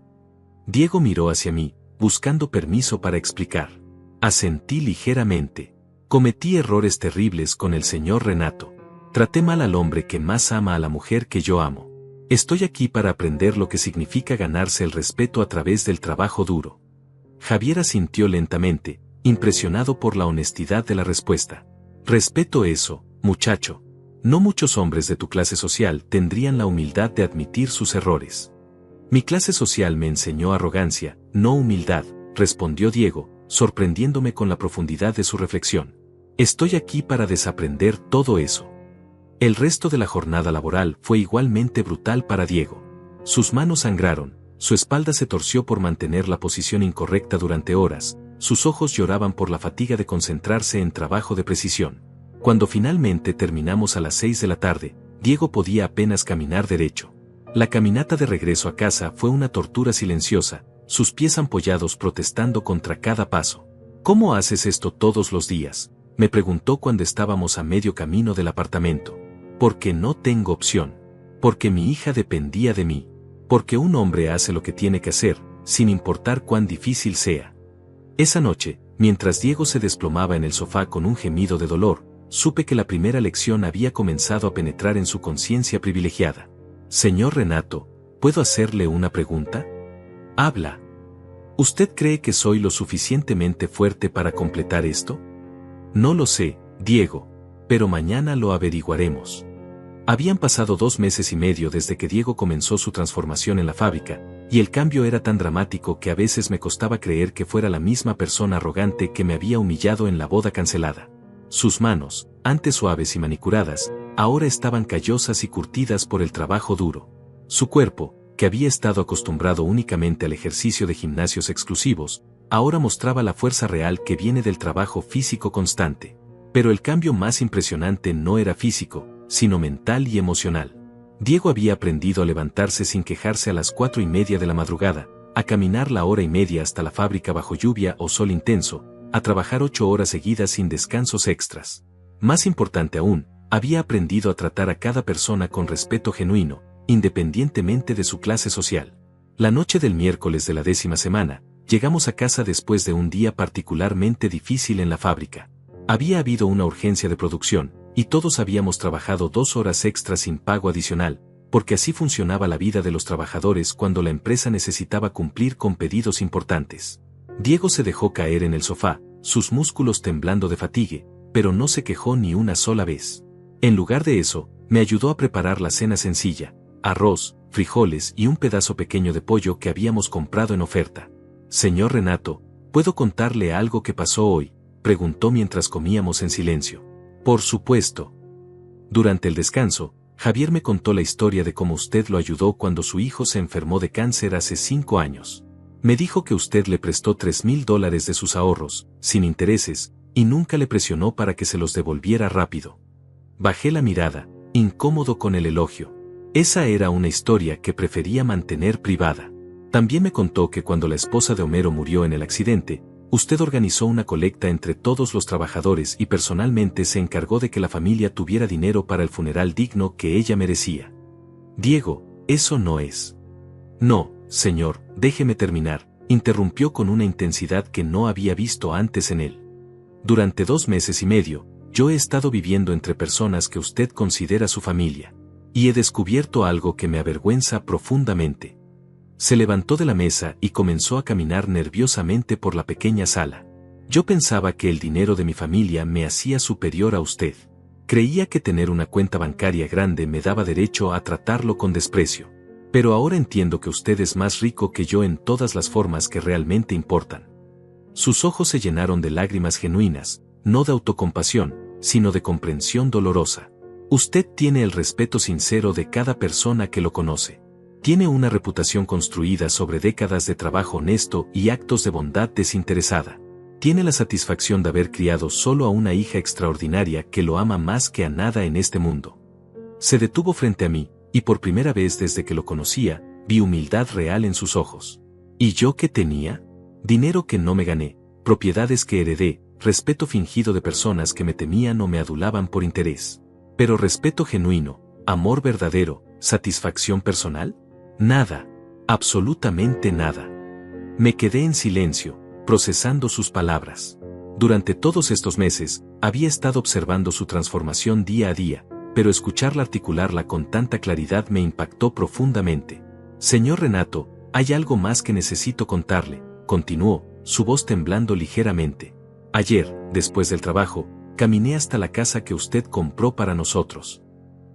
Diego miró hacia mí, buscando permiso para explicar. Asentí ligeramente. Cometí errores terribles con el señor Renato. Traté mal al hombre que más ama a la mujer que yo amo. Estoy aquí para aprender lo que significa ganarse el respeto a través del trabajo duro. Javier asintió lentamente, impresionado por la honestidad de la respuesta. Respeto eso, muchacho. No muchos hombres de tu clase social tendrían la humildad de admitir sus errores. Mi clase social me enseñó arrogancia, no humildad, respondió Diego, sorprendiéndome con la profundidad de su reflexión. Estoy aquí para desaprender todo eso. El resto de la jornada laboral fue igualmente brutal para Diego. Sus manos sangraron, su espalda se torció por mantener la posición incorrecta durante horas, sus ojos lloraban por la fatiga de concentrarse en trabajo de precisión. Cuando finalmente terminamos a las 6 de la tarde, Diego podía apenas caminar derecho. La caminata de regreso a casa fue una tortura silenciosa, sus pies ampollados protestando contra cada paso. ¿Cómo haces esto todos los días?, me preguntó cuando estábamos a medio camino del apartamento. Porque no tengo opción. Porque mi hija dependía de mí. Porque un hombre hace lo que tiene que hacer, sin importar cuán difícil sea. Esa noche, mientras Diego se desplomaba en el sofá con un gemido de dolor, supe que la primera lección había comenzado a penetrar en su conciencia privilegiada. Señor Renato, ¿puedo hacerle una pregunta? Habla. ¿Usted cree que soy lo suficientemente fuerte para completar esto? No lo sé, Diego, pero mañana lo averiguaremos. Habían pasado 2 meses y medio desde que Diego comenzó su transformación en la fábrica, y el cambio era tan dramático que a veces me costaba creer que fuera la misma persona arrogante que me había humillado en la boda cancelada. Sus manos, antes suaves y manicuradas, ahora estaban callosas y curtidas por el trabajo duro. Su cuerpo, que había estado acostumbrado únicamente al ejercicio de gimnasios exclusivos, ahora mostraba la fuerza real que viene del trabajo físico constante. Pero el cambio más impresionante no era físico, sino mental y emocional. Diego había aprendido a levantarse sin quejarse a las 4:30 de la madrugada, a caminar la hora y media hasta la fábrica bajo lluvia o sol intenso, a trabajar 8 horas seguidas sin descansos extras. Más importante aún, había aprendido a tratar a cada persona con respeto genuino, independientemente de su clase social. La noche del miércoles de la 10ª semana, llegamos a casa después de un día particularmente difícil en la fábrica. Había habido una urgencia de producción, y todos habíamos trabajado 2 horas extras sin pago adicional, porque así funcionaba la vida de los trabajadores cuando la empresa necesitaba cumplir con pedidos importantes. Diego se dejó caer en el sofá, sus músculos temblando de fatiga, pero no se quejó ni una sola vez. En lugar de eso, me ayudó a preparar la cena sencilla: arroz, frijoles y un pedazo pequeño de pollo que habíamos comprado en oferta. Señor Renato, ¿puedo contarle algo que pasó hoy?, preguntó mientras comíamos en silencio. Por supuesto. Durante el descanso, Javier me contó la historia de cómo usted lo ayudó cuando su hijo se enfermó de cáncer hace 5 años. Me dijo que usted le prestó $3,000 de sus ahorros, sin intereses, y nunca le presionó para que se los devolviera rápido. Bajé la mirada, incómodo con el elogio. Esa era una historia que prefería mantener privada. También me contó que cuando la esposa de Homero murió en el accidente, usted organizó una colecta entre todos los trabajadores y personalmente se encargó de que la familia tuviera dinero para el funeral digno que ella merecía. Diego, eso no es. No, señor, déjeme terminar, interrumpió con una intensidad que no había visto antes en él. Durante 2 meses y medio, yo he estado viviendo entre personas que usted considera su familia. Y he descubierto algo que me avergüenza profundamente. Se levantó de la mesa y comenzó a caminar nerviosamente por la pequeña sala. Yo pensaba que el dinero de mi familia me hacía superior a usted. Creía que tener una cuenta bancaria grande me daba derecho a tratarlo con desprecio. Pero ahora entiendo que usted es más rico que yo en todas las formas que realmente importan. Sus ojos se llenaron de lágrimas genuinas, no de autocompasión, sino de comprensión dolorosa. Usted tiene el respeto sincero de cada persona que lo conoce. Tiene una reputación construida sobre décadas de trabajo honesto y actos de bondad desinteresada. Tiene la satisfacción de haber criado solo a una hija extraordinaria que lo ama más que a nada en este mundo. Se detuvo frente a mí, y por primera vez desde que lo conocía, vi humildad real en sus ojos. ¿Y yo qué tenía? Dinero que no me gané, propiedades que heredé, respeto fingido de personas que me temían o me adulaban por interés. Pero respeto genuino, amor verdadero, satisfacción personal, nada, absolutamente nada. Me quedé en silencio, procesando sus palabras. Durante todos estos meses, había estado observando su transformación día a día, pero escucharla articularla con tanta claridad me impactó profundamente. Señor Renato, hay algo más que necesito contarle, continuó, su voz temblando ligeramente. Ayer, después del trabajo, caminé hasta la casa que usted compró para nosotros.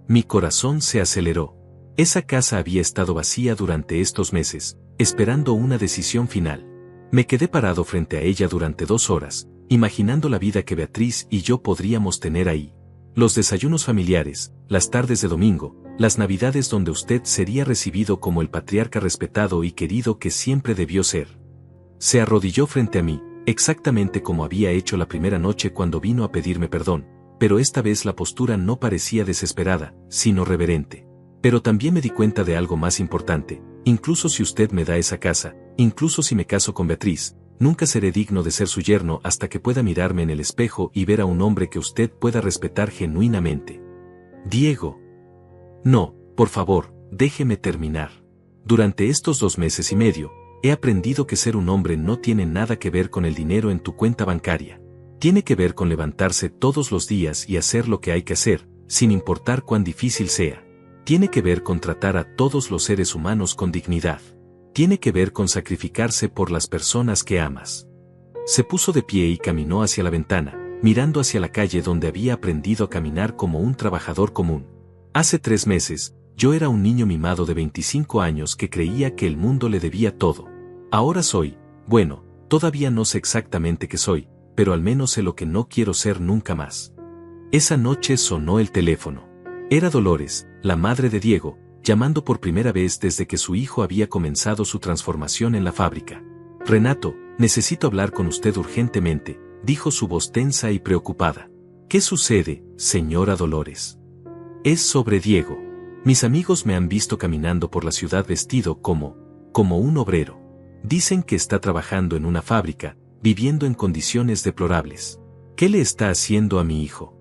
Mi corazón se aceleró. Esa casa había estado vacía durante estos meses, esperando una decisión final. Me quedé parado frente a ella durante 2 horas, imaginando la vida que Beatriz y yo podríamos tener ahí. Los desayunos familiares, las tardes de domingo, las navidades donde usted sería recibido como el patriarca respetado y querido que siempre debió ser. Se arrodilló frente a mí, exactamente como había hecho la primera noche cuando vino a pedirme perdón, pero esta vez la postura no parecía desesperada, sino reverente. Pero también me di cuenta de algo más importante: incluso si usted me da esa casa, incluso si me caso con Beatriz, nunca seré digno de ser su yerno hasta que pueda mirarme en el espejo y ver a un hombre que usted pueda respetar genuinamente. Diego. No, por favor, déjeme terminar. Durante estos 2 meses y medio, he aprendido que ser un hombre no tiene nada que ver con el dinero en tu cuenta bancaria. Tiene que ver con levantarse todos los días y hacer lo que hay que hacer, sin importar cuán difícil sea. Tiene que ver con tratar a todos los seres humanos con dignidad. Tiene que ver con sacrificarse por las personas que amas. Se puso de pie y caminó hacia la ventana, mirando hacia la calle donde había aprendido a caminar como un trabajador común. Hace 3 meses, yo era un niño mimado de 25 años que creía que el mundo le debía todo. Ahora soy, bueno, todavía no sé exactamente qué soy, pero al menos sé lo que no quiero ser nunca más. Esa noche sonó el teléfono. Era Dolores, la madre de Diego, llamando por primera vez desde que su hijo había comenzado su transformación en la fábrica. Renato, necesito hablar con usted urgentemente, dijo su voz tensa y preocupada. ¿Qué sucede, señora Dolores? Es sobre Diego. Mis amigos me han visto caminando por la ciudad vestido como un obrero. Dicen que está trabajando en una fábrica, viviendo en condiciones deplorables. ¿Qué le está haciendo a mi hijo?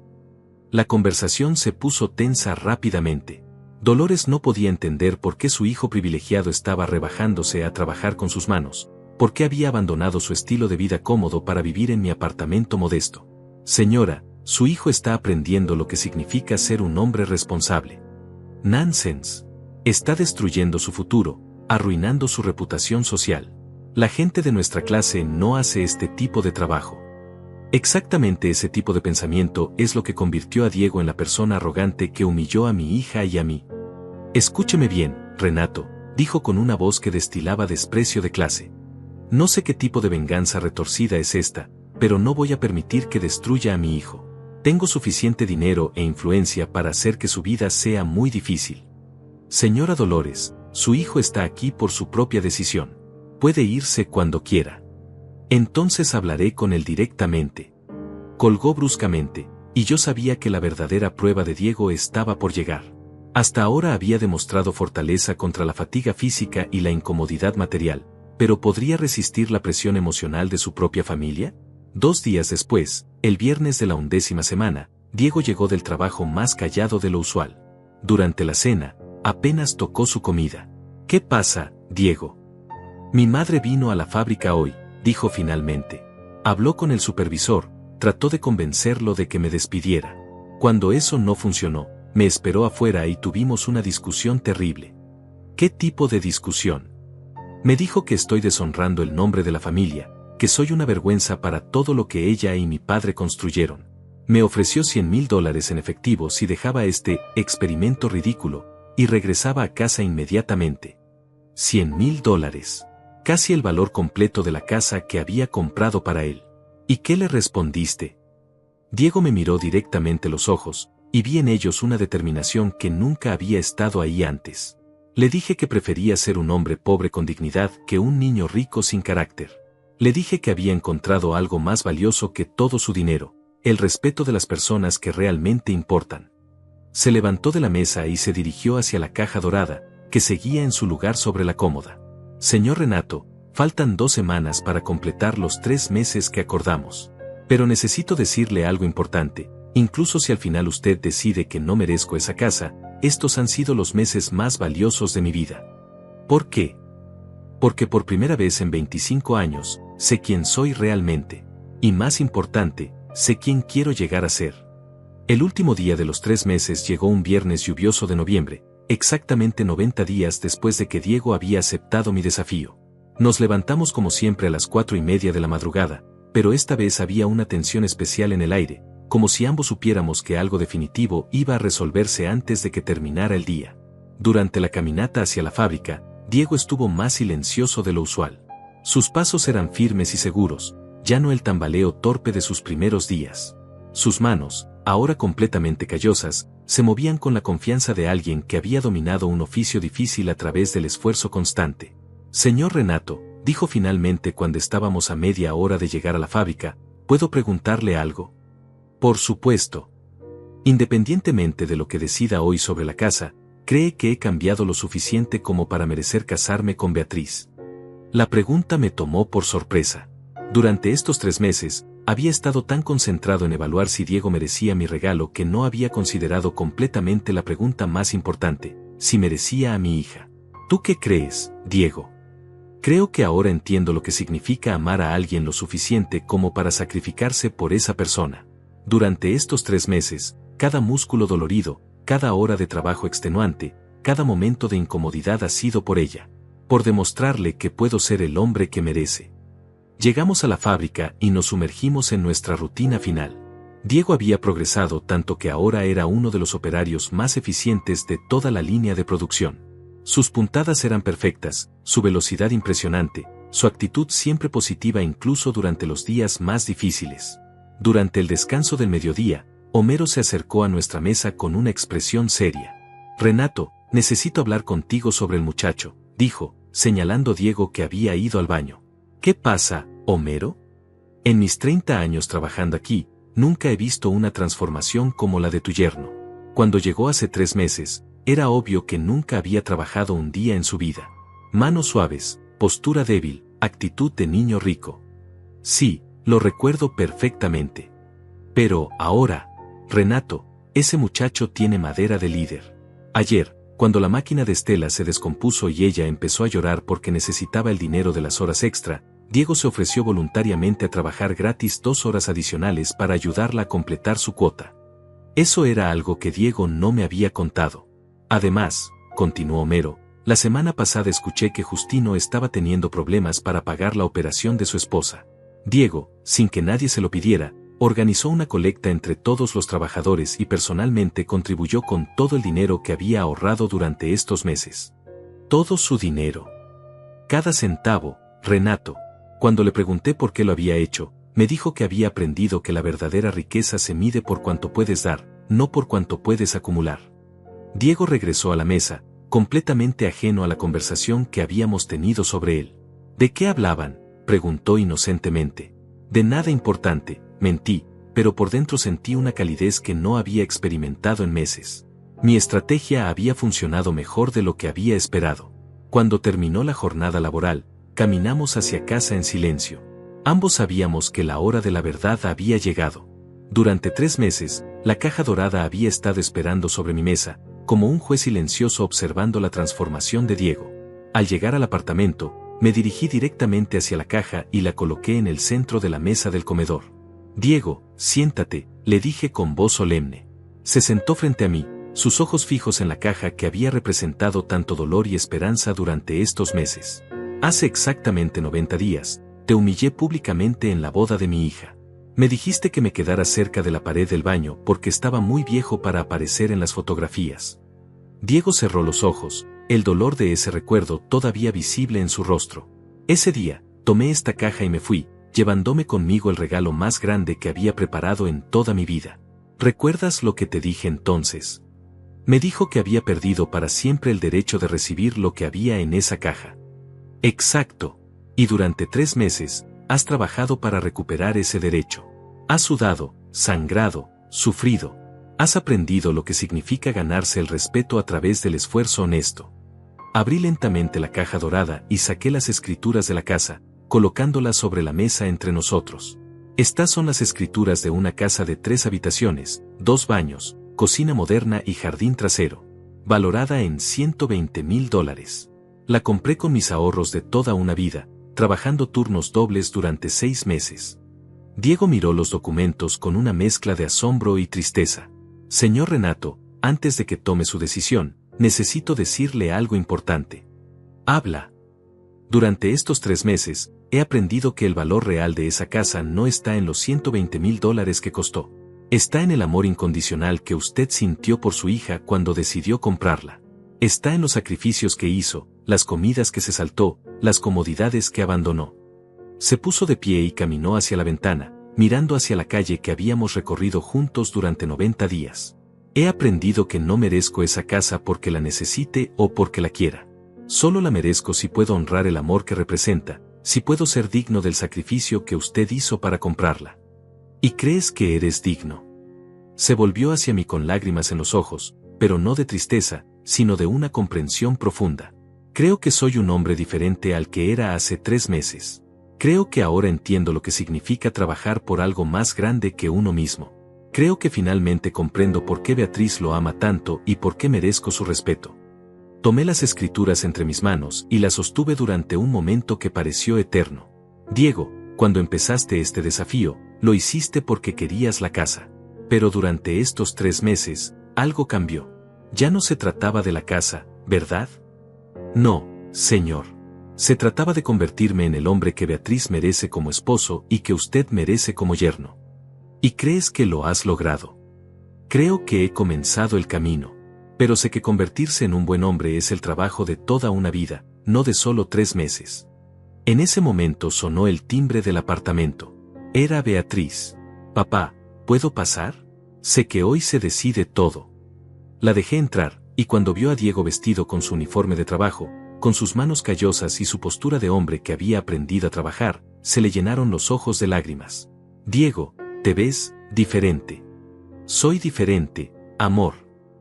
La conversación se puso tensa rápidamente. Dolores no podía entender por qué su hijo privilegiado estaba rebajándose a trabajar con sus manos, por qué había abandonado su estilo de vida cómodo para vivir en mi apartamento modesto. Señora, su hijo está aprendiendo lo que significa ser un hombre responsable. Nonsense. Está destruyendo su futuro, arruinando su reputación social. La gente de nuestra clase no hace este tipo de trabajo. Exactamente ese tipo de pensamiento es lo que convirtió a Diego en la persona arrogante que humilló a mi hija y a mí. Escúcheme bien, Renato, dijo con una voz que destilaba desprecio de clase. No sé qué tipo de venganza retorcida es esta, pero no voy a permitir que destruya a mi hijo. Tengo suficiente dinero e influencia para hacer que su vida sea muy difícil. Señora Dolores, su hijo está aquí por su propia decisión. Puede irse cuando quiera. Entonces hablaré con él directamente. Colgó bruscamente, y yo sabía que la verdadera prueba de Diego estaba por llegar. Hasta ahora había demostrado fortaleza contra la fatiga física y la incomodidad material, pero ¿podría resistir la presión emocional de su propia familia? 2 días después, el viernes de la 11ª semana, Diego llegó del trabajo más callado de lo usual. Durante la cena, apenas tocó su comida. ¿Qué pasa, Diego? Mi madre vino a la fábrica hoy, dijo finalmente. Habló con el supervisor, trató de convencerlo de que me despidiera. Cuando eso no funcionó, me esperó afuera y tuvimos una discusión terrible. ¿Qué tipo de discusión? Me dijo que estoy deshonrando el nombre de la familia, que soy una vergüenza para todo lo que ella y mi padre construyeron. Me ofreció $100,000 en efectivo si dejaba este experimento ridículo, y regresaba a casa inmediatamente. $100,000. Casi el valor completo de la casa que había comprado para él. ¿Y qué le respondiste? Diego me miró directamente los ojos, y vi en ellos una determinación que nunca había estado ahí antes. Le dije que prefería ser un hombre pobre con dignidad que un niño rico sin carácter. Le dije que había encontrado algo más valioso que todo su dinero, el respeto de las personas que realmente importan. Se levantó de la mesa y se dirigió hacia la caja dorada, que seguía en su lugar sobre la cómoda. Señor Renato, faltan 2 semanas para completar los 3 meses que acordamos. Pero necesito decirle algo importante, incluso si al final usted decide que no merezco esa casa, estos han sido los meses más valiosos de mi vida. ¿Por qué? Porque por primera vez en 25 años, sé quién soy realmente. Y más importante, sé quién quiero llegar a ser. El último día de los 3 meses llegó un viernes lluvioso de noviembre, exactamente 90 días después de que Diego había aceptado mi desafío. Nos levantamos como siempre a las 4:30 de la madrugada, pero esta vez había una tensión especial en el aire, como si ambos supiéramos que algo definitivo iba a resolverse antes de que terminara el día. Durante la caminata hacia la fábrica, Diego estuvo más silencioso de lo usual. Sus pasos eran firmes y seguros, ya no el tambaleo torpe de sus primeros días. Sus manos, ahora completamente callosas, se movían con la confianza de alguien que había dominado un oficio difícil a través del esfuerzo constante. Señor Renato, dijo finalmente cuando estábamos a media hora de llegar a la fábrica, ¿puedo preguntarle algo? Por supuesto. Independientemente de lo que decida hoy sobre la casa, ¿cree que he cambiado lo suficiente como para merecer casarme con Beatriz? La pregunta me tomó por sorpresa. Durante estos 3 meses, había estado tan concentrado en evaluar si Diego merecía mi regalo que no había considerado completamente la pregunta más importante, si merecía a mi hija. ¿Tú qué crees, Diego? Creo que ahora entiendo lo que significa amar a alguien lo suficiente como para sacrificarse por esa persona. Durante estos 3 meses, cada músculo dolorido, cada hora de trabajo extenuante, cada momento de incomodidad ha sido por ella. Por demostrarle que puedo ser el hombre que merece. Llegamos a la fábrica y nos sumergimos en nuestra rutina final. Diego había progresado tanto que ahora era uno de los operarios más eficientes de toda la línea de producción. Sus puntadas eran perfectas, su velocidad impresionante, su actitud siempre positiva incluso durante los días más difíciles. Durante el descanso del mediodía, Homero se acercó a nuestra mesa con una expresión seria. Renato, necesito hablar contigo sobre el muchacho, dijo, señalando a Diego que había ido al baño. ¿Qué pasa, Homero? En mis 30 años trabajando aquí, nunca he visto una transformación como la de tu yerno. Cuando llegó hace 3 meses, era obvio que nunca había trabajado un día en su vida. Manos suaves, postura débil, actitud de niño rico. Sí, lo recuerdo perfectamente. Pero, ahora, Renato, ese muchacho tiene madera de líder. Ayer, cuando la máquina de Estela se descompuso y ella empezó a llorar porque necesitaba el dinero de las horas extra, Diego se ofreció voluntariamente a trabajar gratis 2 horas adicionales para ayudarla a completar su cuota. Eso era algo que Diego no me había contado. Además, continuó Homero, la semana pasada escuché que Justino estaba teniendo problemas para pagar la operación de su esposa. Diego, sin que nadie se lo pidiera, organizó una colecta entre todos los trabajadores y personalmente contribuyó con todo el dinero que había ahorrado durante estos meses. Todo su dinero. Cada centavo, Renato. Cuando le pregunté por qué lo había hecho, me dijo que había aprendido que la verdadera riqueza se mide por cuánto puedes dar, no por cuánto puedes acumular. Diego regresó a la mesa, completamente ajeno a la conversación que habíamos tenido sobre él. ¿De qué hablaban?, preguntó inocentemente. De nada importante, mentí, pero por dentro sentí una calidez que no había experimentado en meses. Mi estrategia había funcionado mejor de lo que había esperado. Cuando terminó la jornada laboral, caminamos hacia casa en silencio. Ambos sabíamos que la hora de la verdad había llegado. Durante 3 meses, la caja dorada había estado esperando sobre mi mesa, como un juez silencioso observando la transformación de Diego. Al llegar al apartamento, me dirigí directamente hacia la caja y la coloqué en el centro de la mesa del comedor. Diego, siéntate, le dije con voz solemne. Se sentó frente a mí, sus ojos fijos en la caja que había representado tanto dolor y esperanza durante estos meses. Hace exactamente 90 días, te humillé públicamente en la boda de mi hija. Me dijiste que me quedara cerca de la pared del baño porque estaba muy viejo para aparecer en las fotografías. Diego cerró los ojos, el dolor de ese recuerdo todavía visible en su rostro. Ese día, tomé esta caja y me fui, llevándome conmigo el regalo más grande que había preparado en toda mi vida. ¿Recuerdas lo que te dije entonces? Me dijo que había perdido para siempre el derecho de recibir lo que había en esa caja. Exacto. Y durante 3 meses, has trabajado para recuperar ese derecho. Has sudado, sangrado, sufrido. Has aprendido lo que significa ganarse el respeto a través del esfuerzo honesto. Abrí lentamente la caja dorada y saqué las escrituras de la casa, colocándolas sobre la mesa entre nosotros. Estas son las escrituras de una casa de 3 habitaciones, 2 baños, cocina moderna y jardín trasero. Valorada en $120,000. La compré con mis ahorros de toda una vida, trabajando turnos dobles durante 6 meses. Diego miró los documentos con una mezcla de asombro y tristeza. Señor Renato, antes de que tome su decisión, necesito decirle algo importante. Habla. Durante estos 3 meses, he aprendido que el valor real de esa casa no está en los $120,000 que costó. Está en el amor incondicional que usted sintió por su hija cuando decidió comprarla. Está en los sacrificios que hizo, las comidas que se saltó, las comodidades que abandonó. Se puso de pie y caminó hacia la ventana, mirando hacia la calle que habíamos recorrido juntos durante 90 días. He aprendido que no merezco esa casa porque la necesite o porque la quiera. Solo la merezco si puedo honrar el amor que representa, si puedo ser digno del sacrificio que usted hizo para comprarla. ¿Y crees que eres digno? Se volvió hacia mí con lágrimas en los ojos, pero no de tristeza, sino de una comprensión profunda. Creo que soy un hombre diferente al que era hace 3 meses. Creo que ahora entiendo lo que significa trabajar por algo más grande que uno mismo. Creo que finalmente comprendo por qué Beatriz lo ama tanto y por qué merezco su respeto. Tomé las escrituras entre mis manos y las sostuve durante un momento que pareció eterno. Diego, cuando empezaste este desafío, lo hiciste porque querías la casa. Pero durante estos 3 meses, algo cambió. Ya no se trataba de la casa, ¿verdad? No, señor. Se trataba de convertirme en el hombre que Beatriz merece como esposo y que usted merece como yerno. ¿Y crees que lo has logrado? Creo que he comenzado el camino. Pero sé que convertirse en un buen hombre es el trabajo de toda una vida, no de solo 3 meses. En ese momento sonó el timbre del apartamento. Era Beatriz. Papá, ¿puedo pasar? Sé que hoy se decide todo. La dejé entrar, y cuando vio a Diego vestido con su uniforme de trabajo, con sus manos callosas y su postura de hombre que había aprendido a trabajar, se le llenaron los ojos de lágrimas. Diego, te ves diferente. Soy diferente, amor.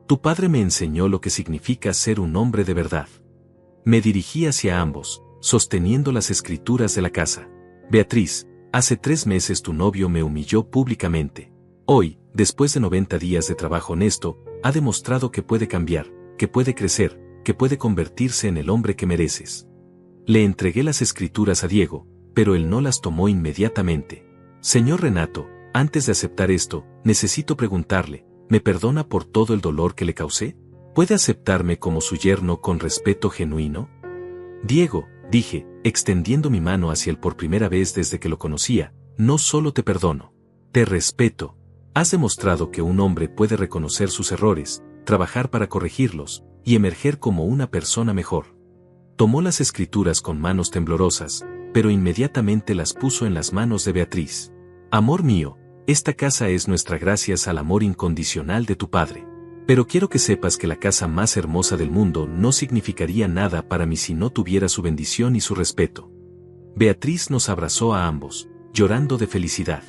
Tu padre me enseñó lo que significa ser un hombre de verdad. Me dirigí hacia ambos, sosteniendo las escrituras de la casa. Beatriz, hace 3 meses tu novio me humilló públicamente. Hoy, después de 90 días de trabajo honesto, ha demostrado que puede cambiar, que puede crecer, que puede convertirse en el hombre que mereces. Le entregué las escrituras a Diego, pero él no las tomó inmediatamente. Señor Renato, antes de aceptar esto, necesito preguntarle, ¿me perdona por todo el dolor que le causé? ¿Puede aceptarme como su yerno con respeto genuino? Diego, dije, extendiendo mi mano hacia él por primera vez desde que lo conocía, no solo te perdono, te respeto. Has demostrado que un hombre puede reconocer sus errores, trabajar para corregirlos, y emerger como una persona mejor. Tomó las escrituras con manos temblorosas, pero inmediatamente las puso en las manos de Beatriz. Amor mío, esta casa es nuestra gracias al amor incondicional de tu padre. Pero quiero que sepas que la casa más hermosa del mundo no significaría nada para mí si no tuviera su bendición y su respeto. Beatriz nos abrazó a ambos, llorando de felicidad.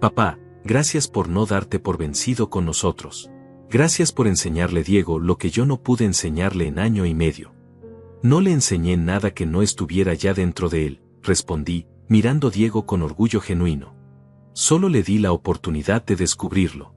Papá, gracias por no darte por vencido con nosotros. Gracias por enseñarle a Diego lo que yo no pude enseñarle en 1 año y medio. No le enseñé nada que no estuviera ya dentro de él, respondí, mirando a Diego con orgullo genuino. Solo le di la oportunidad de descubrirlo.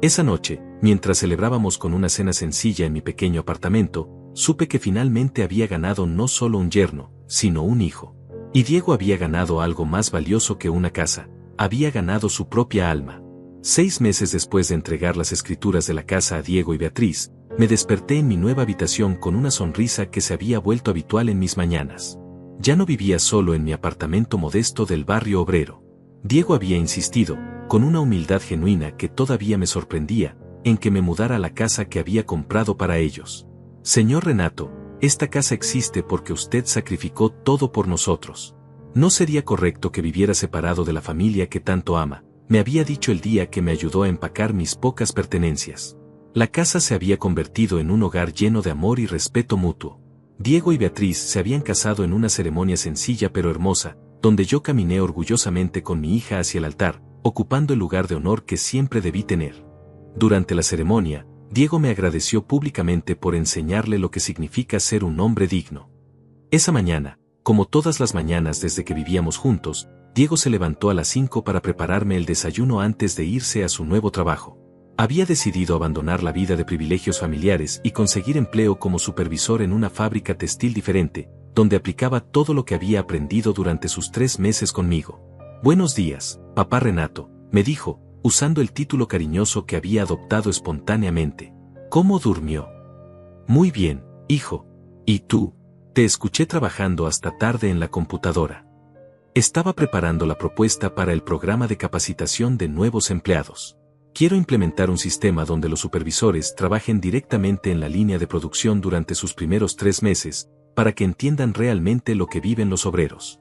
Esa noche, mientras celebrábamos con una cena sencilla en mi pequeño apartamento, supe que finalmente había ganado no solo un yerno, sino un hijo. Y Diego había ganado algo más valioso que una casa, había ganado su propia alma. 6 meses después de entregar las escrituras de la casa a Diego y Beatriz, me desperté en mi nueva habitación con una sonrisa que se había vuelto habitual en mis mañanas. Ya no vivía solo en mi apartamento modesto del barrio obrero. Diego había insistido, con una humildad genuina que todavía me sorprendía, en que me mudara a la casa que había comprado para ellos. Señor Renato, esta casa existe porque usted sacrificó todo por nosotros. No sería correcto que viviera separado de la familia que tanto ama, me había dicho el día que me ayudó a empacar mis pocas pertenencias. La casa se había convertido en un hogar lleno de amor y respeto mutuo. Diego y Beatriz se habían casado en una ceremonia sencilla pero hermosa, donde yo caminé orgullosamente con mi hija hacia el altar, ocupando el lugar de honor que siempre debí tener. Durante la ceremonia, Diego me agradeció públicamente por enseñarle lo que significa ser un hombre digno. Esa mañana, como todas las mañanas desde que vivíamos juntos, Diego se levantó a las 5 para prepararme el desayuno antes de irse a su nuevo trabajo. Había decidido abandonar la vida de privilegios familiares y conseguir empleo como supervisor en una fábrica textil diferente, donde aplicaba todo lo que había aprendido durante sus 3 meses conmigo. Buenos días, papá Renato, me dijo, usando el título cariñoso que había adoptado espontáneamente. ¿Cómo durmió? Muy bien, hijo. ¿Y tú? Te escuché trabajando hasta tarde en la computadora. Estaba preparando la propuesta para el programa de capacitación de nuevos empleados. Quiero implementar un sistema donde los supervisores trabajen directamente en la línea de producción durante sus primeros 3 meses, para que entiendan realmente lo que viven los obreros.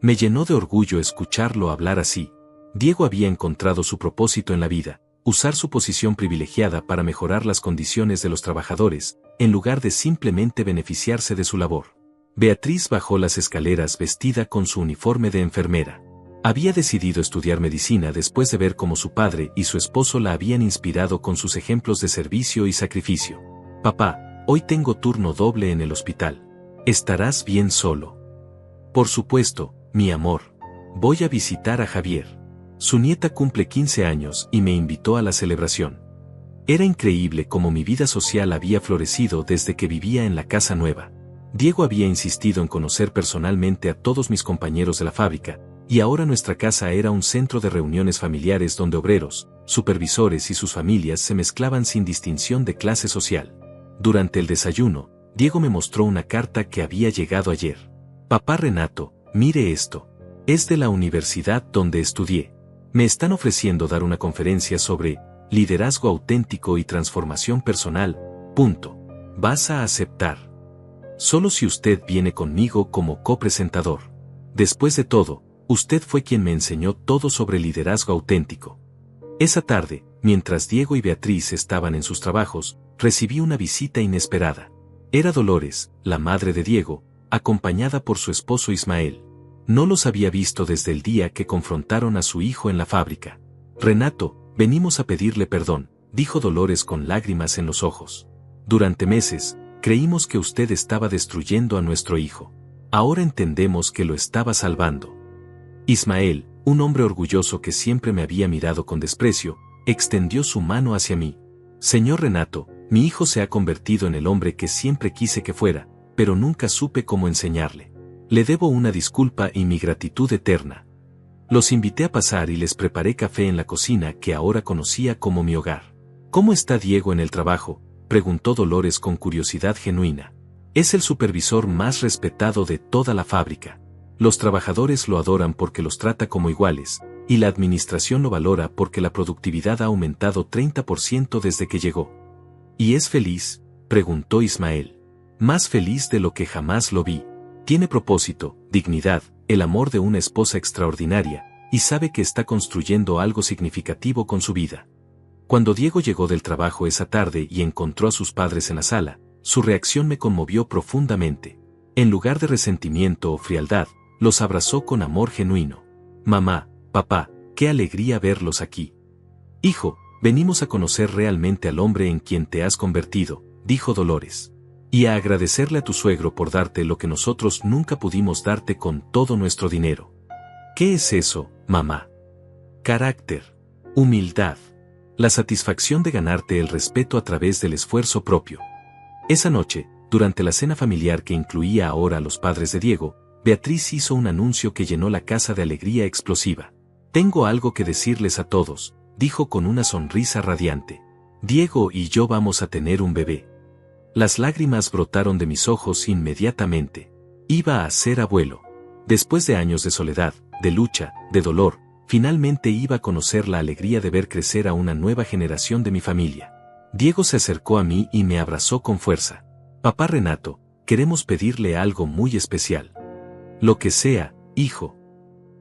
Me llenó de orgullo escucharlo hablar así. Diego había encontrado su propósito en la vida, usar su posición privilegiada para mejorar las condiciones de los trabajadores, en lugar de simplemente beneficiarse de su labor. Beatriz bajó las escaleras vestida con su uniforme de enfermera. Había decidido estudiar medicina después de ver cómo su padre y su esposo la habían inspirado con sus ejemplos de servicio y sacrificio. Papá, hoy tengo turno doble en el hospital. ¿Estarás bien solo? Por supuesto, mi amor. Voy a visitar a Javier. Su nieta cumple 15 años y me invitó a la celebración. Era increíble cómo mi vida social había florecido desde que vivía en la casa nueva. Diego había insistido en conocer personalmente a todos mis compañeros de la fábrica, y ahora nuestra casa era un centro de reuniones familiares donde obreros, supervisores y sus familias se mezclaban sin distinción de clase social. Durante el desayuno, Diego me mostró una carta que había llegado ayer. Papá Renato, mire esto. Es de la universidad donde estudié. Me están ofreciendo dar una conferencia sobre liderazgo auténtico y transformación personal. ¿Vas a aceptar? Solo si usted viene conmigo como copresentador. Después de todo, usted fue quien me enseñó todo sobre liderazgo auténtico. Esa tarde, mientras Diego y Beatriz estaban en sus trabajos, recibí una visita inesperada. Era Dolores, la madre de Diego, acompañada por su esposo Ismael. No los había visto desde el día que confrontaron a su hijo en la fábrica. Renato, venimos a pedirle perdón, dijo Dolores con lágrimas en los ojos. Durante meses, creímos que usted estaba destruyendo a nuestro hijo. Ahora entendemos que lo estaba salvando. Ismael, un hombre orgulloso que siempre me había mirado con desprecio, extendió su mano hacia mí. Señor Renato, mi hijo se ha convertido en el hombre que siempre quise que fuera, pero nunca supe cómo enseñarle. Le debo una disculpa y mi gratitud eterna. Los invité a pasar y les preparé café en la cocina que ahora conocía como mi hogar. ¿Cómo está Diego en el trabajo?, preguntó Dolores con curiosidad genuina. Es el supervisor más respetado de toda la fábrica. Los trabajadores lo adoran porque los trata como iguales, y la administración lo valora porque la productividad ha aumentado 30% desde que llegó. ¿Y es feliz?, preguntó Ismael. Más feliz de lo que jamás lo vi. Tiene propósito, dignidad, el amor de una esposa extraordinaria, y sabe que está construyendo algo significativo con su vida. Cuando Diego llegó del trabajo esa tarde y encontró a sus padres en la sala, su reacción me conmovió profundamente. En lugar de resentimiento o frialdad, los abrazó con amor genuino. Mamá, papá, qué alegría verlos aquí. Hijo, venimos a conocer realmente al hombre en quien te has convertido, dijo Dolores. Y a agradecerle a tu suegro por darte lo que nosotros nunca pudimos darte con todo nuestro dinero. ¿Qué es eso, mamá? Carácter. Humildad. La satisfacción de ganarte el respeto a través del esfuerzo propio. Esa noche, durante la cena familiar que incluía ahora a los padres de Diego, Beatriz hizo un anuncio que llenó la casa de alegría explosiva. Tengo algo que decirles a todos, dijo con una sonrisa radiante. Diego y yo vamos a tener un bebé. Las lágrimas brotaron de mis ojos inmediatamente. Iba a ser abuelo. Después de años de soledad, de lucha, de dolor, finalmente iba a conocer la alegría de ver crecer a una nueva generación de mi familia. Diego se acercó a mí y me abrazó con fuerza. Papá Renato, queremos pedirle algo muy especial. Lo que sea, hijo.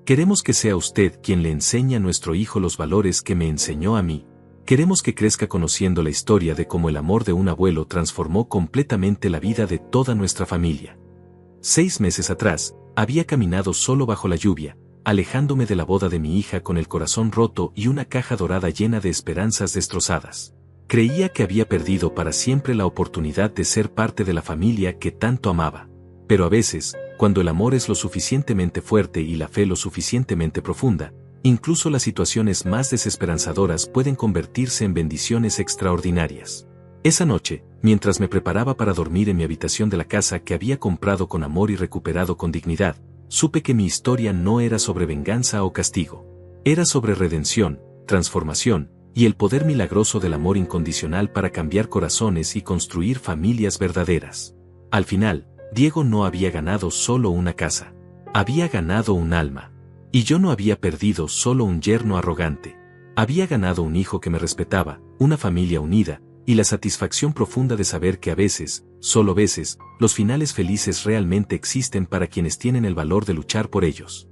Queremos que sea usted quien le enseñe a nuestro hijo los valores que me enseñó a mí. Queremos que crezca conociendo la historia de cómo el amor de un abuelo transformó completamente la vida de toda nuestra familia. 6 meses atrás, había caminado solo bajo la lluvia, alejándome de la boda de mi hija con el corazón roto y una caja dorada llena de esperanzas destrozadas. Creía que había perdido para siempre la oportunidad de ser parte de la familia que tanto amaba. Pero a veces, cuando el amor es lo suficientemente fuerte y la fe lo suficientemente profunda, incluso las situaciones más desesperanzadoras pueden convertirse en bendiciones extraordinarias. Esa noche, mientras me preparaba para dormir en mi habitación de la casa que había comprado con amor y recuperado con dignidad, supe que mi historia no era sobre venganza o castigo. Era sobre redención, transformación, y el poder milagroso del amor incondicional para cambiar corazones y construir familias verdaderas. Al final, Diego no había ganado solo una casa. Había ganado un alma. Y yo no había perdido solo un yerno arrogante. Había ganado un hijo que me respetaba, una familia unida, y la satisfacción profunda de saber que a veces, solo veces, los finales felices realmente existen para quienes tienen el valor de luchar por ellos.